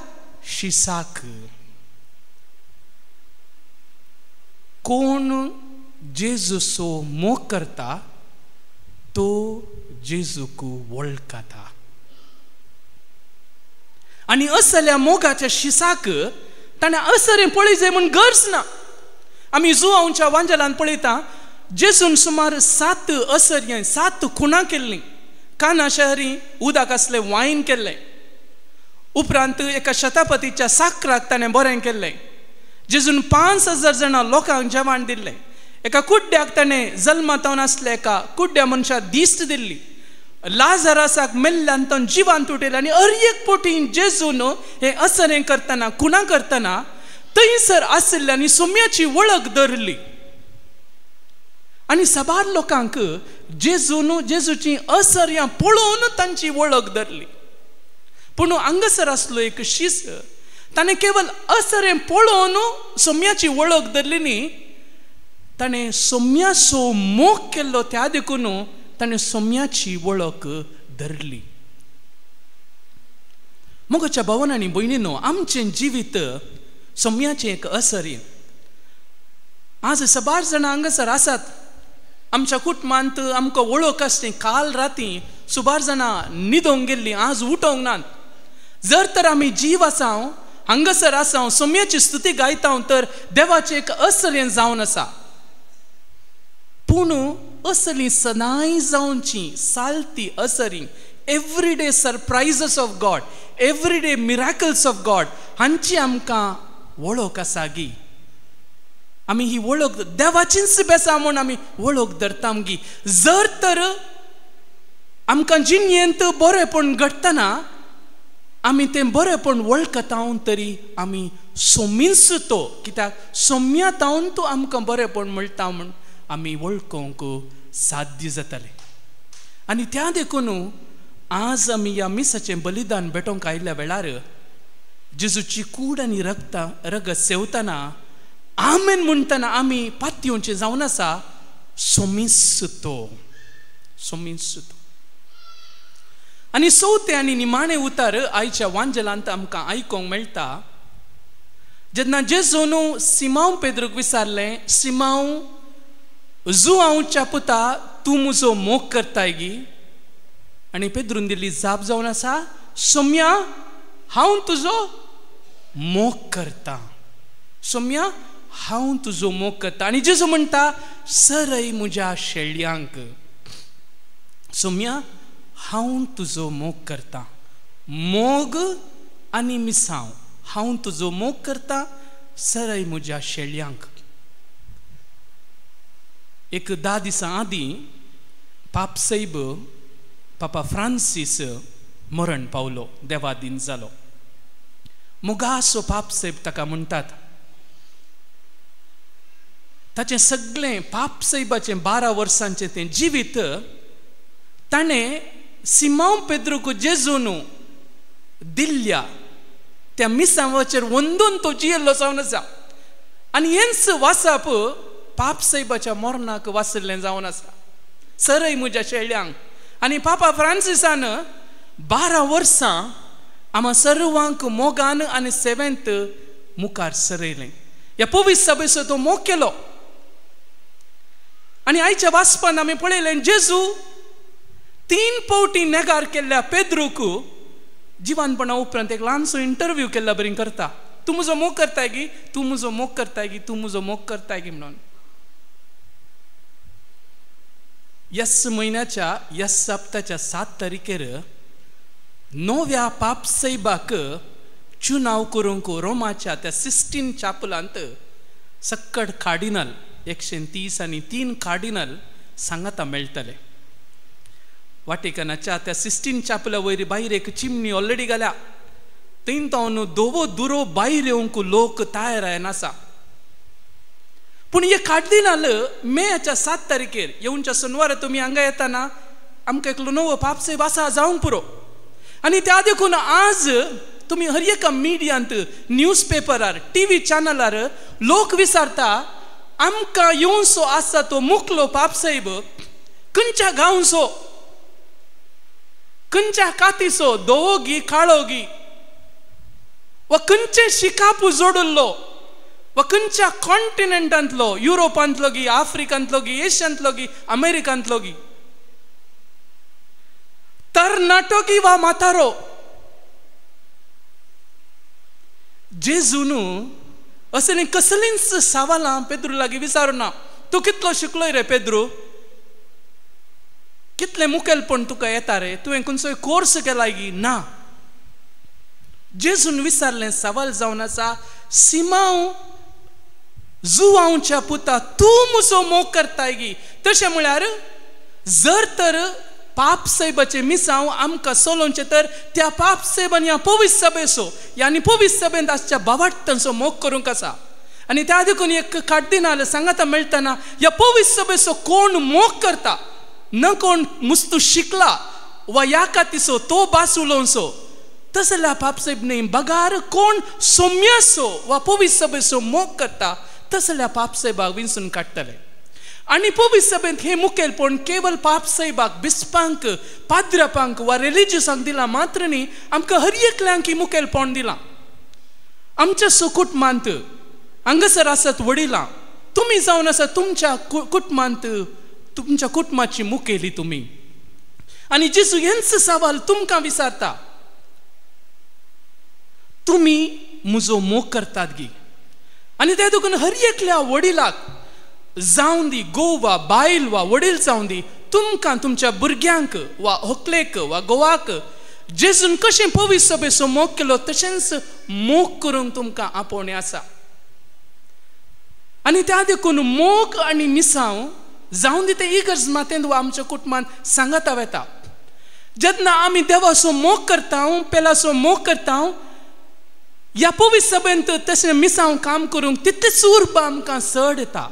S3: शिसाक. कोण जेजूचो मोग करता तो जेजूक वळखता. आनी असल्या मोगाच्या शिसाक ताणें असरें पळय जाय म्हूण गरज ना. आमी जुआंवच्या वांजेलांत पळयता जेजून सुमार 7 असर्य 7 खुणां केल्लीं. काना शहरी उदक असलें वायन केल्लें. उपरांत एका शतापतीच्या साकराक ताणें बरें केल्लें. जेजून 5,000 जाणां लोकांक जेवण दिल्लें. एका कुड्ड्याक ताणें जल्मातावन आसल्या एका कुड्ड्या मनशाक दिश्ट दिल्ली. लाजारासाक मेल्ल्यांतून जिवांत उठयलें. आनी एक पोटी जेजून हें असरें करतना खुणां करतना थंयसर आशिल्ल्यांनी सोम्याची वळख धरली. आनी साबार लोकांक जेजूची असर्यां पळोवन तांची वळख धरली. पूण हांगासर आसलो एक शिस, ताणें केवळ असरें पळोवन सोम्याची वळख धरली न्ही, ताणें सोम्याचो मोग केल्लो. त्या देखून ताणें सोम्याची वळख धरली. मोगाच्या भावान आनी भयणीनो, आमचें जिवीत सोम्याचें एक असर्य. आज साबार जाणां हांगासर आसात. आमच्या कुटुंबांत आमकां वळख आसली. काल राती सुमार जाणां न्हिदोंक गेल्लीं, आज उठोंक नात. जर तर आमी जीव आसाव, हांगासर आसाव, सोम्याची स्तुती गायता, तर देवाचें एक असर्य जावन आसा. पूण असली सदांय जावची सालती असरी, everyday surprises of God, everyday miracles of God, हांची आमकां वळख आसा गी. आमी ही वळख देवाचीच बेसा म्हूण आमी वळख धरता गी. जर तर आमकां जिणेंत बरेंपण घडटना आमी तें बरेंपण वळखता तरी आमी सोमिसतो, कित्याक सोम्यातावन तूं आमकां बरेंपण मेळटा म्हूण आमी वळखूंक साध्य जातालें. आनी त्या देखून आज आमी ह्या मिसाचें बलिदान भेटोवंक आयिल्ल्या वेळार जेजूची कूड आनी रगत सेवतना आमेन म्हणटना आमी पातयेवचें जावन आसा सोमिसतो. आनी चवथें आनी निमाणें उतार आयच्या वांजेलांत आमकां आयकोंक मेळटा. जेन्ना जेजून सिमांव पेद्रूक विचारलें, सिमांव जुआंवच्या पुता, तूं म्हजो मोग करताय गी? आनी पेद्रून दिल्ली जाप जावन आसा, सोम्या हांव तुजो मोग करता. सोम्या हांव तुजो मोग करता. आनी जेजू म्हणटा, सरय म्हज्या शेळ्यांक. सोम्या हांव तुजो मोग करता. मोग आनी मिसांव हांव तुजो मोग करता, सरय म्हज्या शेळ्यांक. एक 10 दिसां आदीं पापसैब पापा फ्रांसीस मरण पावलो, देवादीन जालो. मोगासो पापसैब ताका म्हणटात. ताचें सगळें पापसैबाचें 12 वर्सांचें तें जिवीत ताणें सिमांव पेद्रूक जेजून दिल्ल्या त्या मिसांवाचेर वंदून तो जियेल्लो जावन आसा. आनी हेंच वासप पापसैबाच्या मरणाक वाचल्लें जावन आसा, सरय म्हज्या शेळ्यांक. आनी पापा फ्रांसिसान 12 वर्सां आम्हा सर्वांक मोगान आनी सेवेंत मुखार सरयलें. ह्या पवित्र सभेचो तो मोग केलो. आनी आयच्या वाचपान आमी पळयलें, जेजू 3 फावटी नेगार केल्ल्या पेद्रूक जिवानपणा उपरांत एक ल्हानसो इंटरव्यू केल्ला बरी करता. तूं म्हजो मोग करताय गी, तूं म्हजो मोग करताय गी, तूं म्हजो मोग करताय गी म्हणून. याच महिन्याच्या या सप्ताच्या 7 तारखेर नव्या पापसैबाक चुनाव करूंक रोमाच्या त्या सिस्टीन चॅपलांत सक्कड कार्डिनल 130 आनी 3 कार्डिनल सांगाता मेळटले. वाटिकनाच्या त्या सिस्टीन चॅपला वयर भायर एक चिमणी ऑलरेडी घाल्या. थंय तावन दोवो दुरो भायर येवंक लोक तयार आसा. पूण हे कार्डिनल मेच्या 7 तारखेर येवनच्या शनिवार तुमी हांगा येताना आमकां एकलो नवो पापसैब आसा जावंक पुरो. आनी त्या देखून आज तुम्ही हर एका मिडियांत न्यूज पेपरार TV चॅनलार लोक विचारता आमकां येवंसो आसा तो मुखलो पापसैब खंयच्या गांवचो, खंयच्या कातीचो, धवोगी काळोगी वा खंयचे शिकापू जोडुल्लो वा खंयच्या कॉन्टिनेंटांतलो, युरोपांतलो गी, आफ्रिकांतलो गी, एशियांतलो गी, अमेरिकांतलो गी, तरणाटो वा म्हातारो, जेजून असे न्ही कसलींच सवालां पेद्रू लागीं विचारुना. तूं कितलो शिकलोय रे पेद्रू, कितले मुखेलपण तुका येता रे, तुवें खंयचोय कोर्स केलाय गी ना. जेजून विचारलें सवाल जावन आसा सिमांव जुवांवच्या पुता तूं म्हजो मोग करताय गी. तशें म्हळ्यार जर तर पापसैबाचे मिसांव आमकां सोलोवचें तर त्या पापसैबान ह्या पवित्र सभेचो यानी पवित्र सभेंत आसच्या भावार्थांचो मोग करूंक आसा. आनी त्या देखून एक कार्डिनल सांगाता मेळटना ह्या पवित्र सभेचो कोण मोग करता, न कोण मुस्तू शिकला वा ह्या कातीचो तो भास उलोवचो, तसल्या पापसैब न्ही बगार कोण सौम्याचो वा पवित्र सभेचो मोग करता तसल्या पापसैबाक विंचून काडटले. आनी पवित्र सभेंत हे मुखेलपण केवळ पापसैबाक, बिस्पांक, पाद्रापांक वा रिलिजियसांक दिला मात्र न्ही, आमकां हर एकल्यांक मुखेलपण दिलां. आमच्या सुकुटमांत हांगासर आसत वडिलां, तुमी जावन आसा तुमच्या कुटुंबांत तुमच्या कुटुंबाची मुखेली तुमी. आनी जेजू हेंच सवाल तुमकां विचारता, तुमी म्हजो मोग करतात गी. आनी त्या देखून हर एकल्या वडिलाक जावं दी घोव वा बायल वा वडील जावं दी, तुमकां तुमच्या भुरग्यांक वा व्हंकलेक वा घोवाक जेजून कशें पवित्र सभेचो मोग केलो तशेंच मोग करूंक तुमकां आपोवणें आसा. आनी त्या देखून मोग आनी मिसांव जावं दी ते इगर्ज मातेंत वा आमच्या कुटुंबांत सांगता वेता. जेन्ना आमी देवाचो मोग करता, पेलाचो मोग करता, ह्या पवित्र सभेंत तशें मिसांव काम करूंक तितलेच उर्ब आमकां चड येता.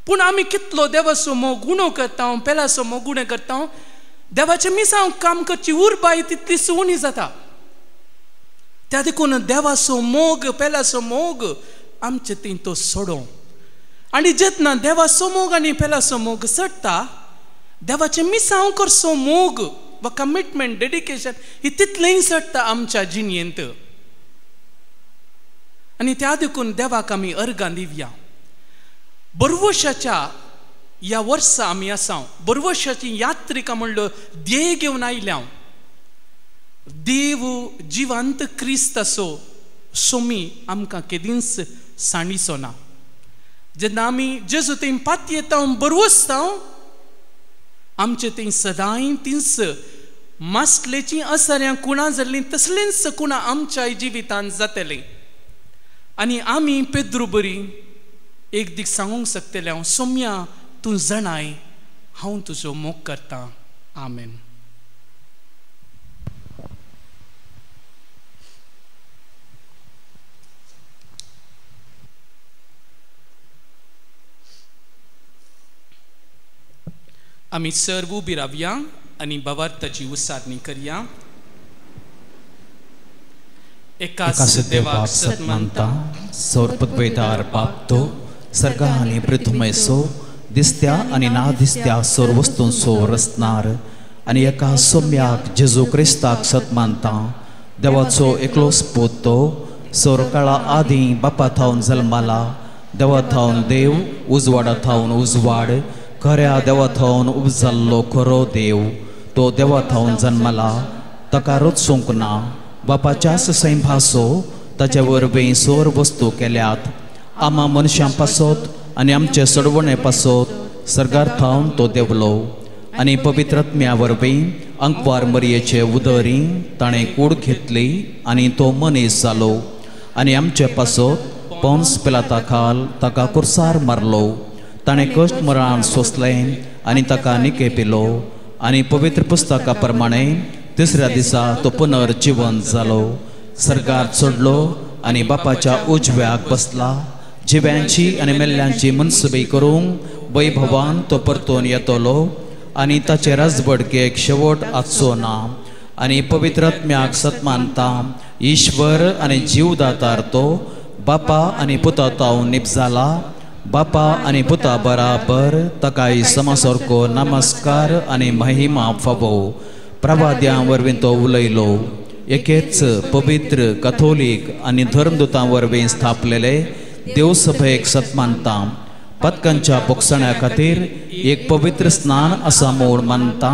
S3: पूण आमी कितलो देवाचो मोग उणो करता, पेलाचो मोग उणें करता, देवाचे मिसांव काम करची उर्बाय तितलीच उणी जाता. त्या देखून देवाचो मोग, पेलाचो मोग आमचे थंय तो सोडों. आनी जेन्ना देवाचो मोग आनी पेलाचो मोग सडटा, देवाचे मिसांव करचो मोग वा कमिटमेंट, डेडिकेशन ही तितलेंय सडटा आमच्या जिणयेंत. आनी त्या देखून देवाक आमी अर्गां दिवया. बरवर्षाच्या ह्या वर्सा आमी आसा, बरवर्षाची यात्रिका म्हणलो ध्येय घेवन आयल्या. देव जिवंत क्रिस्त असो सोमी आमकां केदींच सांडिचो ना. जेन्ना आमी जेजू थंय पात येता बरवसता, आमचे थंय सदांय तींच मास्टलेची असऱ्यां कुणां जाल्लीं तसलेंच कुणां आमच्या जिवितांत जातलें. आनी आमी पेद्रू बरी एक दीस सांगूंक शकतले, हांव सोम्या तूं जाणाय हांव तुजो मोग करता. आमेन. आमी सर्व उबी रावया आनी भावार्थाची उसारणी करया.
S2: एकाच देवाक सत मानता, सोर्पद्वैतार बापतो, सर्गा आनी पृथ्वीचो, दिसत्या आनी ना दिसत्या सर्व वस्तूंचो रचणार, आनी एका सोम्याक जेजू क्रिस्ताक सत मानता, देवाचो एकलोच पूत तो, सोर काळा आदी बापा थावन जल्माला, देवा थावन देव, उजवाडा थावन उजवाड, खऱ्या देवा थावन उपजल्लो खरो देव, तो देवा थावन जन्मला, ताका रचूंक ना, बापाच्याच सैभासो ताचे वरवीं सोर वस्तू केल्यात. आमा मनशां पासत आनी आमचे सोडवणे पासत सर्गार थावन तो देवलो आनी पवित्रात्म्या वरवीं अंकवार मरयेचे उदरी ताणें कूड घेतली आनी तो मनीस जालो आनी आमचे पासत पोन्स पिलाता खाल ताका कुर्सार मारलो ताणें कश्ट मरण सोंसलें आनी ताका निकेपिलो आनी पवित्र पुस्तका प्रमाणे तिसऱ्या दिसा तो पुनर्जीवन जालो सर्गार चडलो आनी बापाच्या उजव्याक बसला जिव्यांची आनी मेल्ल्यांची मनसुबी करूंक वैभवान तो परतून येतलो आनी ताचे राजवडकेक शेवट आसचो ना आनी पवित्रात्म्याक सत्मानता ईश्वर आनी जीवदातार तो बापा आनी पुता तावन निपजाला बापा आनी पुता बराबर ताकाय समासारको नमस्कार आनी महिमा फावो प्रवाद्यां वरवीं तो उलयलो एकेच पवित्र कथोलीक आनी धर्मदुतां वरवीं स्थापलेले देवसभेक सत्मानता पदकांच्या बोगसण्या खातीर एक पवित्र स्नान असा म्हूण मानता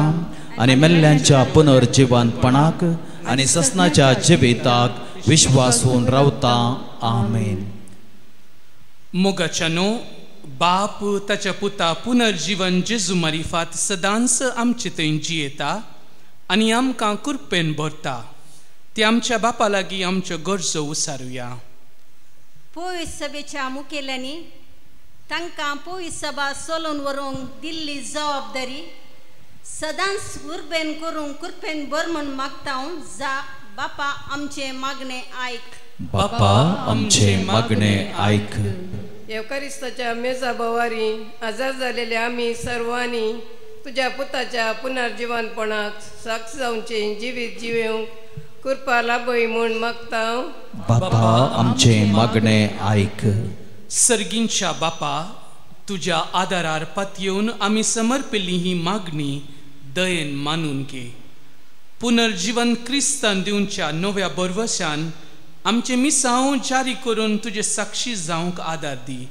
S2: आनी मेल्ल्यांच्या पुनर्जिवंतपणाक आनी ससनाच्या जिविताक विश्वासून रावता आमेन.
S3: मोगाच्यानो बाप ताच्या पुता पुनर्जीवन जेजू मारिफात सदांच आमचे थंय जियेता आनी आमकां कृपेन भरता. ते आमच्या बापा लागीं आमच्यो गरजो उसारुया.
S4: पवित्र सभेच्या मुखेल्यांनी तांकां पवित्र सभा चलोवन व्हरूंक दिल्ली जबाबदारी सदांच उर्बेन करूंक कृपेन भर म्हूण मागता जा बापा आमचे मागणे आयक.
S2: बापा आमचे मागणे आयक.
S8: एवकारिस्ताच्या मेजा बोवारी आजार जालेले आमी सर्वांनी तुझ्या पुताच्या पुनर्जीवनपणाक साक्ष जावचे जिवीत जिवेवंक कृपा लाभय म्हूण मागता.
S2: बापा आमचे मागणे आयक.
S3: सर्गींच्या बापा तुझ्या आदारार पातयेवन आमी समर्पिल्ली ही मागणी दयेन मानून घे. पुनर्जीवन क्रिस्तान दिवच्या नव्या बरवशान आमचे मिसांव जारी करून तुझे साक्षी जावंक आदार दी.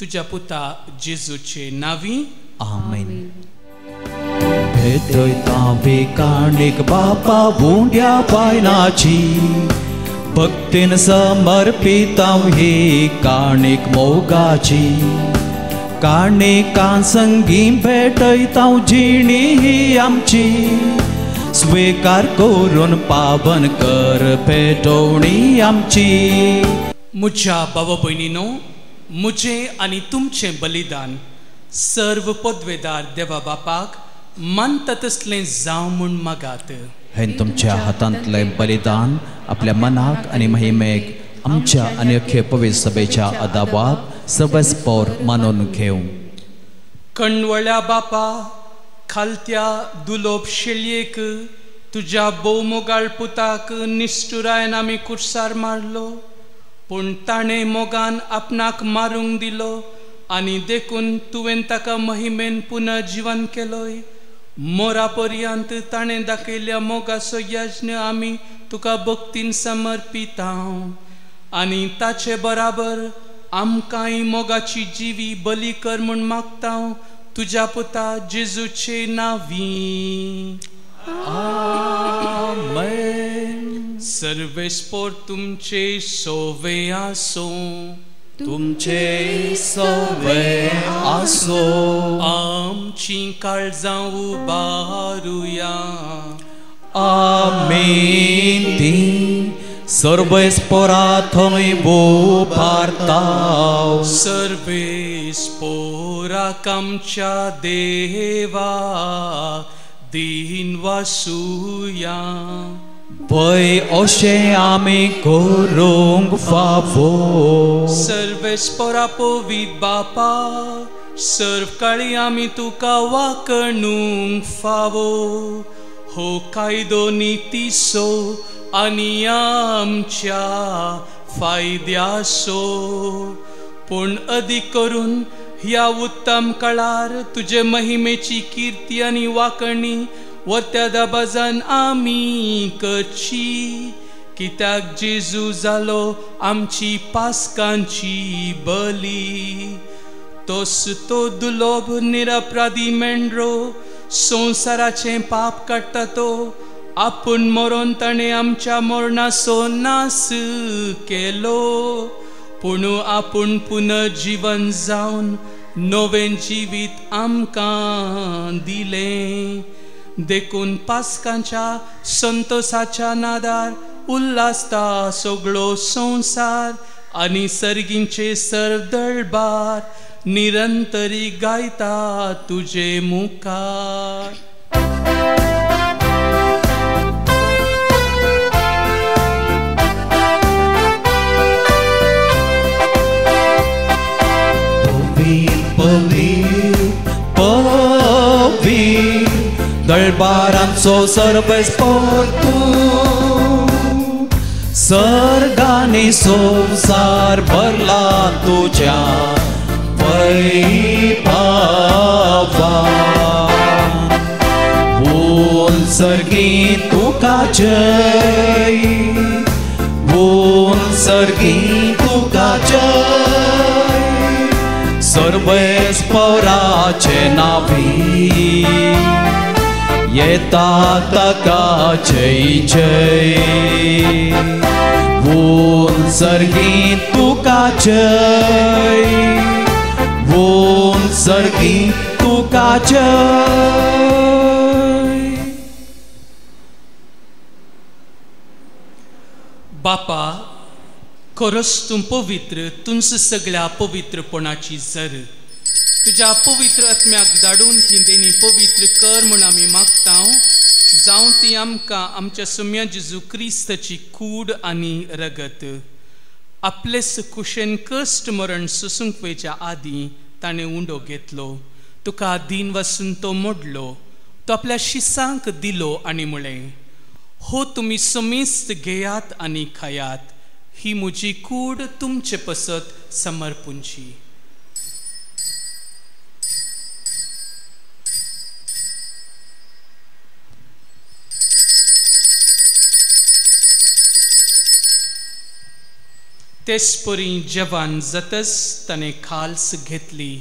S3: तुझ्या पुता जेजूचे नावी
S2: आमेन. भेटयता बेकाणीक बापा भोंड्या बायलाची भक्तीन समर्पिता ही काणीक मोगाची काणिकां संगी भेटयता जिणी ही आमची स्वीकार करून पावन कर पेटवणी आमची.
S3: म्हज्या भावा भयणीनो म्हजे आनी तुमचे बलिदान सर्व पदवेदार देवा बापाक मानता तसलें जावं म्हूण मागात.
S2: हे तुमच्या हातांतले बलिदान आपल्या मनाक आनी महिमेक आमच्या आनी अख्खे पवित्र सभेच्या अदाबाक सर्वस्पोर मानून घेऊ.
S3: कणवळ्या बापा खालत्या दुलोप शेळयेक तुझ्या भोवमोगाळ पुताक निश्चुरायन आमी कुर्सार मारलो पूण ताणें मोगान आपणाक मारूंक दिलो आनी देखून तुवें ताका महिमेन पुनर्जीवन केलोय. मोरा पर्यंत ताणें दाखयल्या मोगाचो यज्ञ आमी तुका भक्तीन समर्पिता आनी ताचे बराबर आमकांय मोगाची जिवी बली कर म्हूण मागता तुझ्या पुता जेजूचे नावी आमेन. सर्वेस्पोर तुमचे सोवे आसो.
S2: तुमचे सवे आसो.
S3: आमची काळजां उबारुया.
S2: आमीन. ती सर्वेस्पोरा थंय उबारताव.
S3: सर्वेस्पोराक आमच्या देवा दीन वासुया.
S2: पळय अशें आमी करूंक फावो.
S3: सर्वेस्पोरा पवित बापा सर्व काळी आमी तुका वाकणूंक फावो. हो कायदो नितीसो आनी आमच्या फायद्यासो पूण अदीक करून ह्या उत्तम काळार तुजे महिमेची कीर्ती आनी वाकणी वत्या दाबाजान आमी करची. कित्याक जेजू जालो आमची पासकांची बली. तोच तो दुलोभ निरपराधी मेंढरो संवसाराचें पाप काडटा तो आपूण मरोन ताणें आमच्या मरणाचो नास केलो पूण आपूण पुनर्जीवन जावन नवें जिवीत आमकां दिलें. देखून पास्कांच्या संतोषाच्या नादार उल्हासता सगळो संसार आनी सर्गींचे सरदळबार निरंतरी गायता तुजे मुखार.
S2: दळबारांचो सर्वेस्पर तूं, सर्गांनी संसार भरला तुज्या वैभवान. बोल सर्गी तुका जय, बोल सर्गी तुका जय. सर्वेस्पराचे नावी येता ताका जय जय. बोल सर्गी तुका जय, बोल सर्गी तुका जय.
S3: बापा, खरोच तूं पवित्र, तुंच सगळ्या पवित्रपणाची झर. तुज्या पवित्र आत्म्याक धाडून ही देणी पवित्र कर म्हूण आमी मागतां. जावं ती आमकां आमच्या सुम्या जेजू क्रिस्ताची कूड आनी रगत. आपलेच कुशेन कश्ट मरण सोसूंक वेच्या आदीं ताणें उंडो घेतलो. तुका दीन वसून तो मोडलो. तो आपल्या शिसांक दिलो आनी म्हळें, हो तुमी समेस्त घेयात आनी खायात. ही म्हजी कूड तुमचे पसत समर्पूंची. तेच परी जेवान जातच ताणें खाल्स घेतली.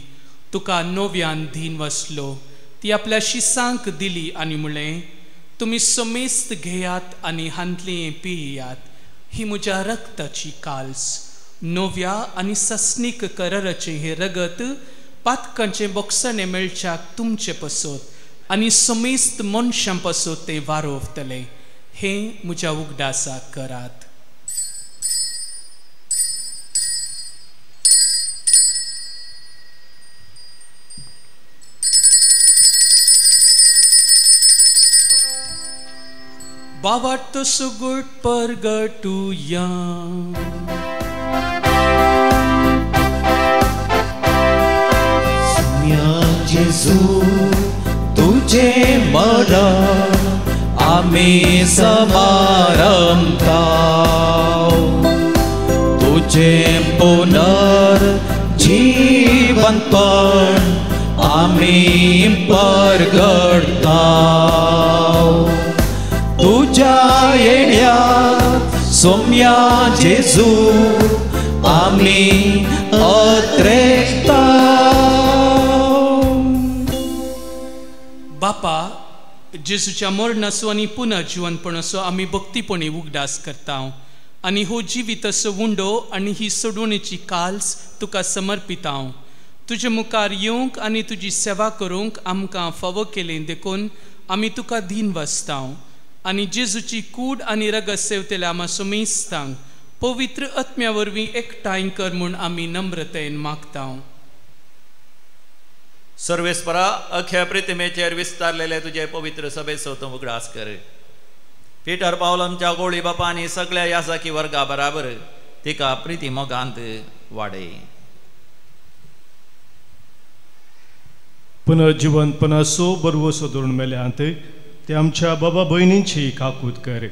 S3: तुका नव्यान दीन वसलो. ती आपल्या शिसांक दिली आनी म्हळें, तुमी समेस्त घेयात आनी हांतलें पियात. ही म्हज्या रक्ताची काल्स. नव्या आनी सस्नीक कराराचें हें रगत पातकांचे बोक्साने मेळच्याक तुमचे पसत आनी समेस्त मनशां पसत तें वारोवतलें. हें म्हज्या उगडासाक करात. बावाट सुगुट परगटुया.
S2: जेजू तुझे मरण आम्ही समारंभता. तुझे पुनर्जीवनपण आम्ही परगटता. तुझ्या येण्यात सोम्या जेजू आम्ही अत्रेकता.
S3: बापा, जेजूच्या मरणाचो आनी पुनर्जीवनपणाचो आमी भक्तीपणी उगडास करता आनी हो जिविताचो उंडो आनी ही सोडवणेची काल्स तुका समर्पिता. तुजे मुखार येवंक आनी तुजी सेवा करूंक आमकां फावो केलें देखून आमी तुका दीन वसता आनी जेजूची कूड आनी रगत सेवतल्या आमा समेस्तांक पवित्र आत्म्या वरवीं एकठांय कर म्हूण आमी नम्रतेन मागता.
S1: सर्वेस्परा, अख्या प्रतिमेचेर विस्तारलेले तुझे पवित्र सभेचो तूं उगडास कर. पिटर पावलमच्या गोळी बापा आनी सगळ्या याजकी वर्गा बराबर तिका प्रिती मोगांत वाडय.
S9: पुनर्जीवनपणाचो बरवो सोदून मेल्यांत ते आमच्या बाबा भयणींची काकूत कर.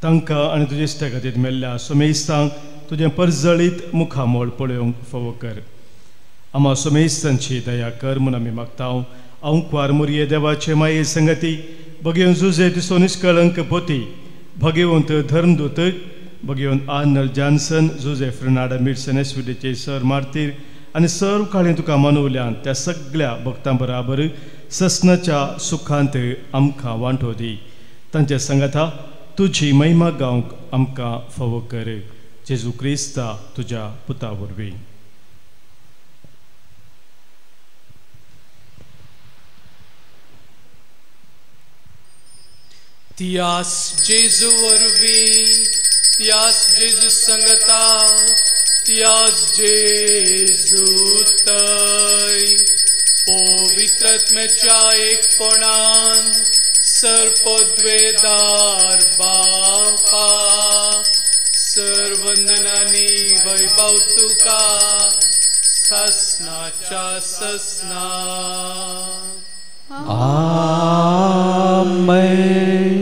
S9: तांकां आनी तुजे इश्टा खातीर मेल्ल्या समेस्तांक तुजें परजळीत मुखामोळ पळोवंक फावो कर. आमा समेस्तांची दया कर म्हूण आमी मागता. अंकवार मुरये देवाचे माये संगती भगवंत जुजे तिसो निश्कळंक पोती भगवंत धर्मदूत भगवंत आर्नल्ड जॉन्सन जुजे फ्रेनाडा मिडसन एसविडेचे सर मार्तीर आनी सर्व काळी तुका मनवल्यान त्या सगळ्या भक्तां बराबर ससनाच्या सुखांत आमकां वांटो दी. तांच्या संगता तुजी महिमा गावंक आमकां फावो कर. जेजू क्रिस्ता तुज्या पुता वरवीं.
S3: त्यास जेजू वरवीं त्यास जेजू संगता त्यास जेजू तय पवित्रात्म्याच्या एकपणान सर्वोद्वेदार बापा सर्वंदनानी वैभव तुका ससनाच्या ससना
S2: आमेन.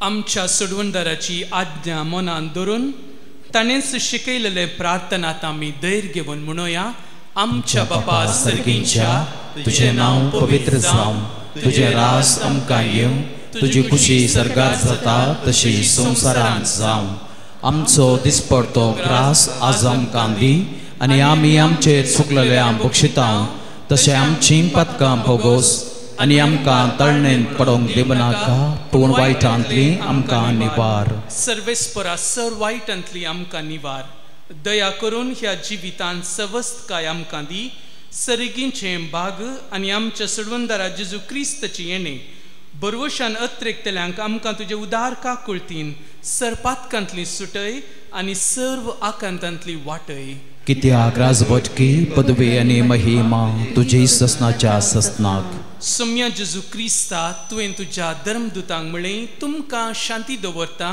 S3: आमच्या सोडवणदाराची आज्ञा मनान धरून ताणेंच शिकयलेले प्रार्थनात आमी धैर्य घेवन म्हणूया. आमच्या बापा सर्गींच्या
S2: तुझे नाव पवित्र जावं, तुझे रास आमकां येवं, तुजी खुशी सर्गात जाता तशी संवसारांत जावं. आमचो दिसपडतो ग्रास आज आमकां दी आनी आमी आमचेर चुकलेल्यांक बक्षितांव तशें आमचीं पथकां भोगोस आनी आमकां तळणेंत पडोवंक दिवनाका पूण वायटांतली आमकां निवार.
S3: सर्वेस्परा सर वायटांतली आमकां निवार. दया करून ह्या जिवितांत सवस्तकाय आमकां दी. सर्गींचे भाग आनी आमच्या सोडवणदारा जेजू क्रिस्ताची येणे बरवशान अत्रेकतल्यांक आमकां तुजे उदार काकुळतीन सरपातकांतली सुटय आनी सर्व आकांतांतली वाटय.
S2: कित्याक राजवटकी पदवी आनी महिमा तुजी ससनाच्या ससनाक.
S3: सौम्य जेजू क्रिस्ता तुवें तुज्या धर्मदुतांक म्हळें तुमकां शांती दवरता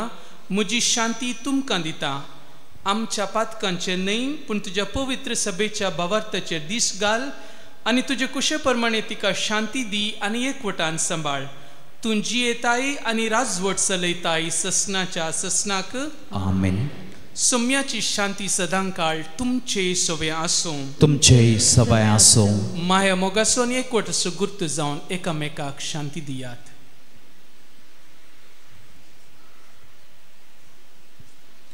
S3: म्हजी शांती तुमकां दिता. आमच्या पातकांचेर न्हय पूण तुज्या पवित्र सभेच्या भावार्थाचेर दीस घाल आनी तुजे कुशे प्रमाणे तिका शांती दी आनी एकवटान सांबाळ. तूं जियेताय आनी राजवट चलयताय ससनाच्या ससनाक.
S2: आमेन.
S3: सौम्याची शांती सदांकाळ तुमचे सोवे आसूं.
S2: तुमचे सवय आसूं.
S3: माया मोगासो आनी एकवट असो गुर्त जावन एकामेकाक शांती दियात.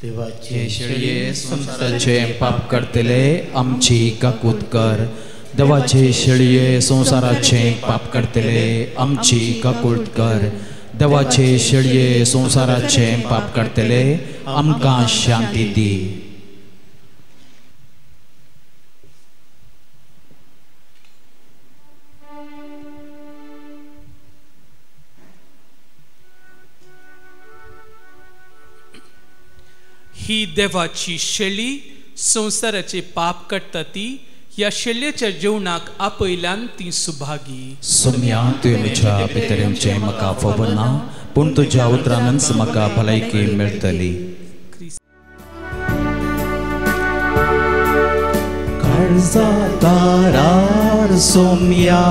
S2: देवाचे शेळये संसाराचे पाप करतले आमची काकूत कर. देवाचे शेळये संसाराचे पाप करतले आमची काकूत कर. देवाचे शेळये संसाराचे पाप करतले आमकां शांती दी.
S3: ही देवाची शेळी संसाराचे पाप करता ती. ह्या शेळयेच्या जेवणाक आपयल्यान ती सुभागी.
S2: सौम्या तुवें म्हज्या भितरेंचें म्हाका फवना पूण तुज्या उतरांनच म्हाका भलायकी मेळटली. काळजादारार सौम्या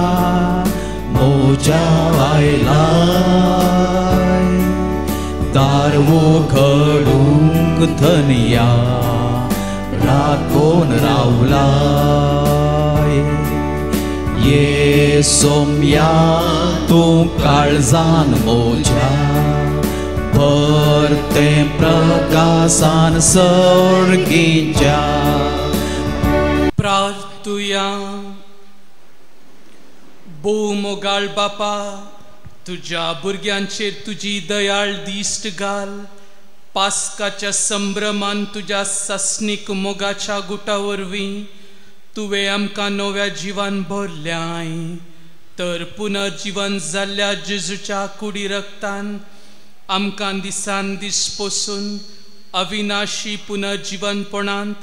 S2: मोजा आयलाय दार उघडूंक धनिया राखून रावलाय. ये सौम्या तूं काळजान मोज्या भरते प्रकाशान सर्गीच्या.
S3: प्रार्थुया. भोव मोगाळ बापा तुज्या भुरग्यांचेर तुजी दयाळ दिश्ट घाल. पास्काच्या संभ्रमान तुज्या ससनीक मोगाच्या गुटा वरवीं तुवें आमकां नव्या जिवान भरल्याय. तर पुनर्जीवन जाल्ल्या जेजूच्या कुडी रक्तान आमकां दिसान दीस पसून अविनाशी पुनर्जीवनपणांत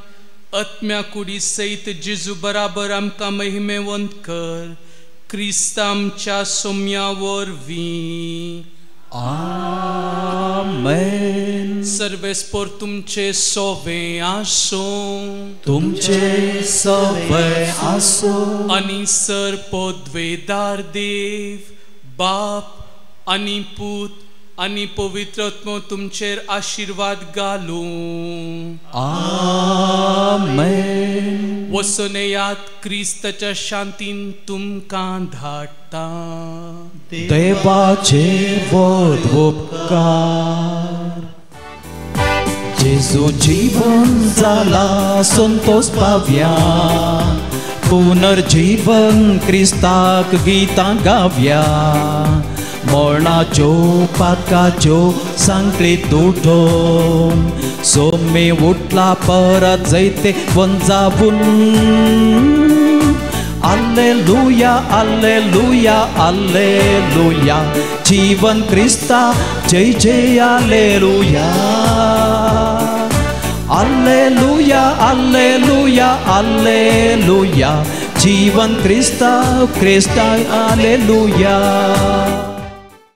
S3: आत्म्या कुडी सयत जेजू बराबर आमकां महिमेवंत कर. क्रिस्त आमच्या सौम्या वरवीं.
S2: आमेन.
S3: सर्वेस्पर तुमचे सोवे आसूं.
S2: तुमचे सवय आसूं.
S3: आनी सर्पोद्वेदार देव बाप आनी पूत आनी पवित्रात्मो तुमचेर आशीर्वाद घालूं.
S2: आमेन.
S3: वचून येयात क्रिस्ताच्या शांतीन तुमकां धाडटा.
S2: देवाचे वद उपकार. जेजू जीवन जाला संतोष पावया. पुनर्जीवन क्रिस्ताक गितां गावया. मरणाच्यो पातकाच्यो सांकळीत तुटून सोमे उठला परत जैते वंजावून Alleluia, alleluia, alleluia. जीवन क्रिस्ता जय जय alleluia. Alleluia, alleluia, alleluia. जीवन क्रिस्ता क्रिस्ता alleluia.